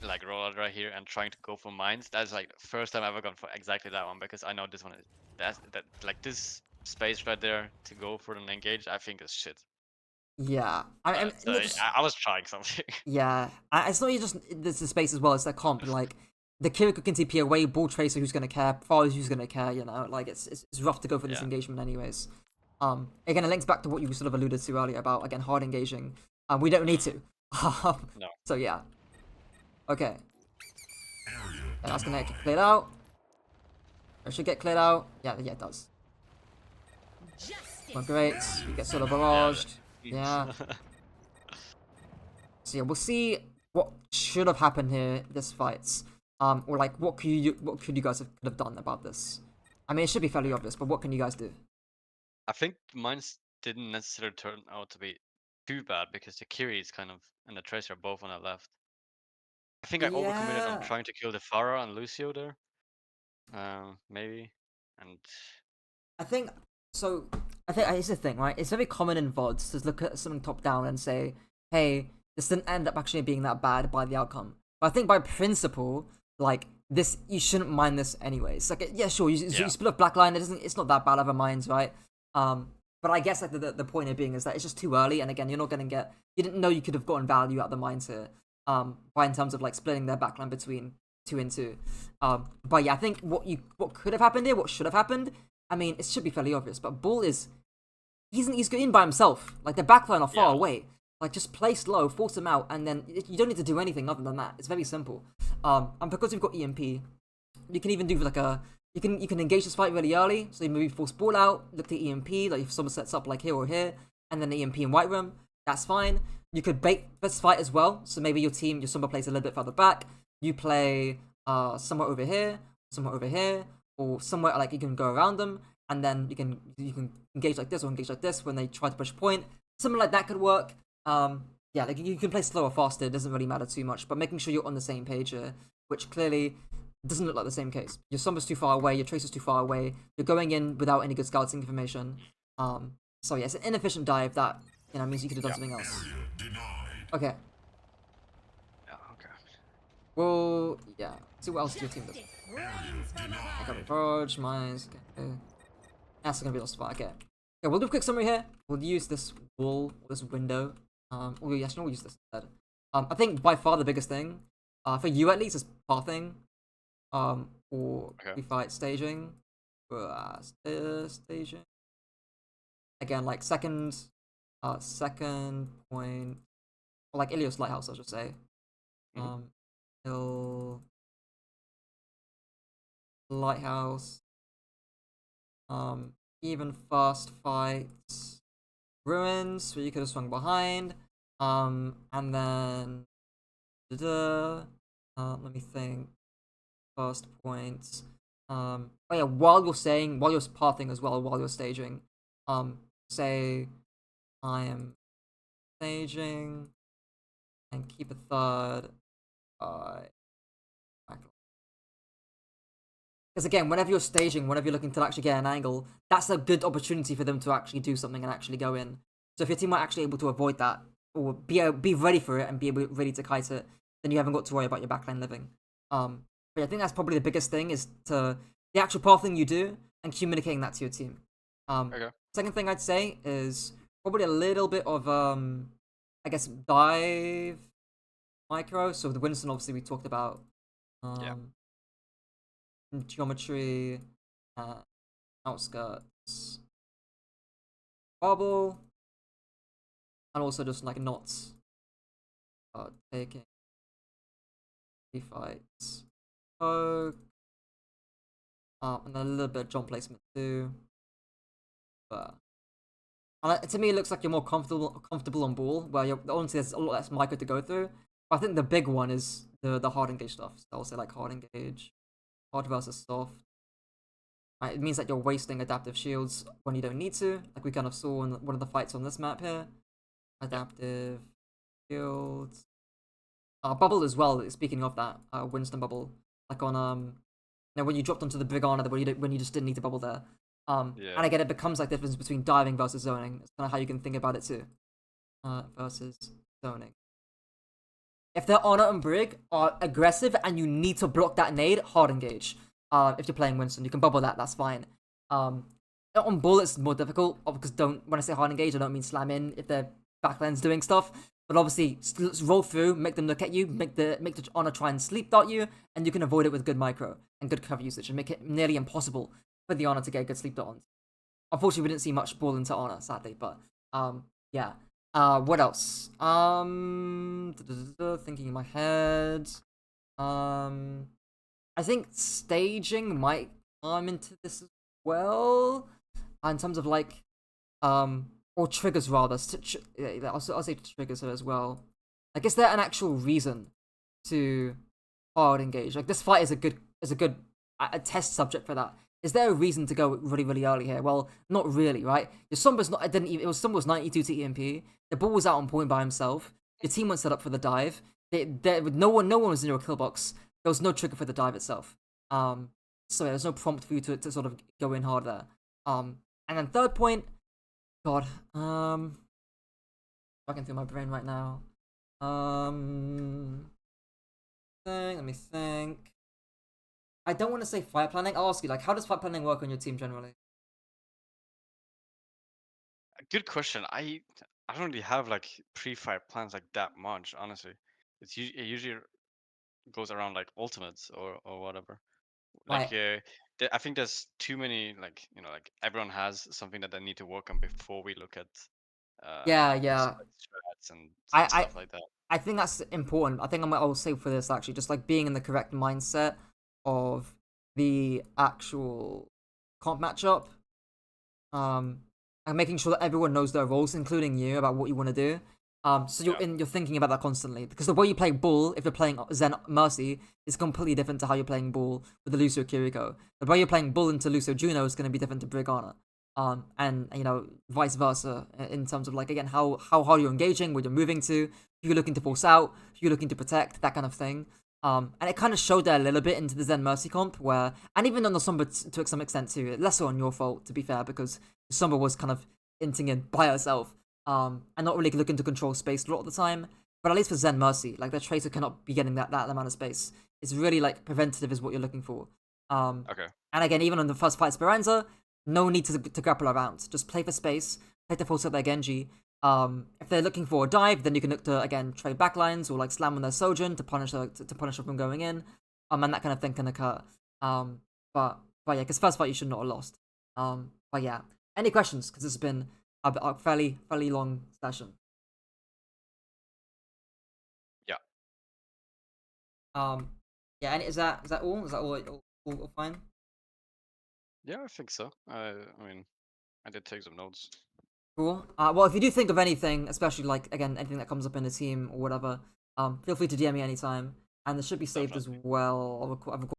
like rollout right here and trying to go for mines. That's like the first time I've ever gone for exactly that one, because I know this one is that like this space right there to go for an engage. I think is shit. Yeah, I So I was trying something. yeah, it's not just the space as well. It's the comp. Like the Kiriko can TP away, ball tracer who's gonna care, Fars who's gonna care. You know, like it's rough to go for this Yeah. engagement anyways. Again, it links back to what you sort of alluded to earlier about again hard engaging. We don't need to. No. So yeah. Okay. And that's gonna get cleared out. It should get cleared out. Yeah, it does. Well, great. You get sort of barraged. Yeah. So yeah, we'll see what should have happened here this fight. Or like what could you guys could have done about this? I mean, it should be fairly obvious, but what can you guys do? I think mines didn't necessarily turn out to be too bad, because the Kiri is kind of and the Tracer are both on the left. I think I overcommitted on Yeah. trying to kill the Pharah and Lucio there. Maybe. And I think so. I think it's the thing, right? It's very common in VODs to look at something top down and say, "Hey, this didn't end up actually being that bad by the outcome." But I think by principle, like this, you shouldn't mind this anyways. Like, yeah, sure, you split up black line. It's not that bad of a mines, right? But I guess like the point of being is that it's just too early, and again, you're not gonna get. You didn't know you could have gotten value out of the mines here. By in terms of like splitting their backline between 2 and 2. But yeah, I think what could have happened here, what should have happened. I mean, it should be fairly obvious, but Bull is he's in by himself. Like the backline are far away. Like just play slow, force him out, and then you don't need to do anything other than that. It's very simple. And because we've got EMP, you can even do like you can engage this fight really early. So you maybe force Ball out, look to EMP, like if someone sets up like here or here, and then EMP in White Room. That's fine. You could bait this fight as well. So maybe your Somber plays a little bit further back. You play somewhere over here, or somewhere like you can go around them, and then you can engage like this or engage like this when they try to push point. Something like that could work. Yeah, like you can play slower or faster. It doesn't really matter too much, but making sure you're on the same page here, which clearly doesn't look like the same case. Your Somber's too far away. Your Tracer's too far away. You're going in without any good scouting information. So yeah, it's an inefficient dive that means you could have done something else. Okay. yeah, okay. Well, yeah. See what else your team does. I got Barrage, Mines. Okay. That's gonna be lost spot. Okay. Okay, we'll do a quick summary here. We'll use this wall, this window. Oh yes, no, we'll use this instead. I think by far the biggest thing, for you at least, is pathing. Or we fight staging. Staging. Again, like second point, or like Ilios Lighthouse, I should say. Hill Lighthouse. Even fast fights. ruins where you could have swung behind. And then let me think. First point. Oh yeah, while you're pathing as well, while you're staging, say I am staging and keep a third. Because again, whenever you're staging, whenever you're looking to actually get an angle, that's a good opportunity for them to actually do something and actually go in. So if your team are actually able to avoid that or be ready for it and be ready to kite it, then you haven't got to worry about your backline living. But I think that's probably the biggest thing is to the actual pathing you do and communicating that to your team. Okay. Second thing I'd say is probably a little bit of I guess dive micro. So the Winston obviously we talked about. Yeah. Geometry, outskirts, bubble, and also just like knots. Taking fights, poke, and a little bit of jump placement too. But to me, it looks like you're more comfortable on ball, where you're honestly there's a lot less micro to go through. But I think the big one is the hard engage stuff. So I'll say like hard engage, hard versus soft. Right, it means that you're wasting adaptive shields when you don't need to, like we kind of saw in one of the fights on this map here. Adaptive shields. Bubble as well, speaking of that, Winston bubble. Like on, when you dropped onto the Brigana, when you just didn't need to bubble there. And again, it becomes like the difference between diving versus zoning. It's kind of how you can think about it too. Versus zoning. If their Honor and Brig are aggressive and you need to block that nade, hard engage. If you're playing Winston, you can bubble that, that's fine. On ball, it's more difficult, because when I say hard engage, I don't mean slam in if their backline's doing stuff. But obviously, roll through, make them look at you, make the Honor try and sleep dart you, and you can avoid it with good micro and good cover usage, and make it nearly impossible for the Honor to get a good sleep dart on. Unfortunately, we didn't see much ball into Honor, sadly, but yeah. What else? Thinking in my head. I think staging might come into this as well, in terms of like, or triggers rather. I'll say triggers here as well. Like, is there an actual reason to hard engage? Like, this fight is a good test subject for that. Is there a reason to go really early here? Well, not really, right? Your Sombra's not. It didn't even. It was Sombra's 92 to EMP. The ball was out on point by himself. Your team went set up for the dive. No one was in your kill box. There was no trigger for the dive itself. So yeah, there's no prompt for you to sort of go in hard there. And then third point, God, fucking through my brain right now. Let me think. I don't want to say fight planning. I'll ask you, like, how does fight planning work on your team generally? Good question. I don't really have like pre-fight plans like that much, honestly. It usually goes around like ultimates or whatever. Like Right. I think there's too many, like, like everyone has something that they need to work on before we look at Yeah, like yeah. strats and I stuff like that. I think that's important. I think I'll say for this actually, just like being in the correct mindset of the actual comp matchup, and making sure that everyone knows their roles, including you, about what you want to do. So you're thinking about that constantly, because the way you play Bull, if you're playing Zen Mercy, is completely different to how you're playing Bull with the Lucio Kiriko. The way you're playing Bull into Lucio Juno is going to be different to Brigana. And vice versa in terms of, like, again, how hard you're engaging, where you're moving to, who you're looking to force out, who you're looking to protect, that kind of thing. And it kind of showed there a little bit into the Zen Mercy comp, where, and even on the Sombra to some extent too, less so on your fault, to be fair, because Sombra was kind of inting in by herself, and not really looking to control space a lot of the time. But at least for Zen Mercy, like, their Tracer cannot be getting that amount of space. It's really, like, preventative is what you're looking for. Okay. And again, even on the first fight Speranza, no need to grapple around. Just play for space, play to force up their Genji. If they're looking for a dive, then you can look to, again, trade backlines or, like, slam on their Sojourn to punish them from going in. And that kind of thing can occur. But yeah, because first fight you should not have lost. But yeah, any questions? Because this has been a fairly long session. Yeah. Yeah, and is that all? Is that all fine? Yeah, I think so. I mean, I did take some notes. Cool. Well, if you do think of anything, especially like again anything that comes up in the team or whatever, feel free to DM me anytime. And this should be saved as Definitely. well. I've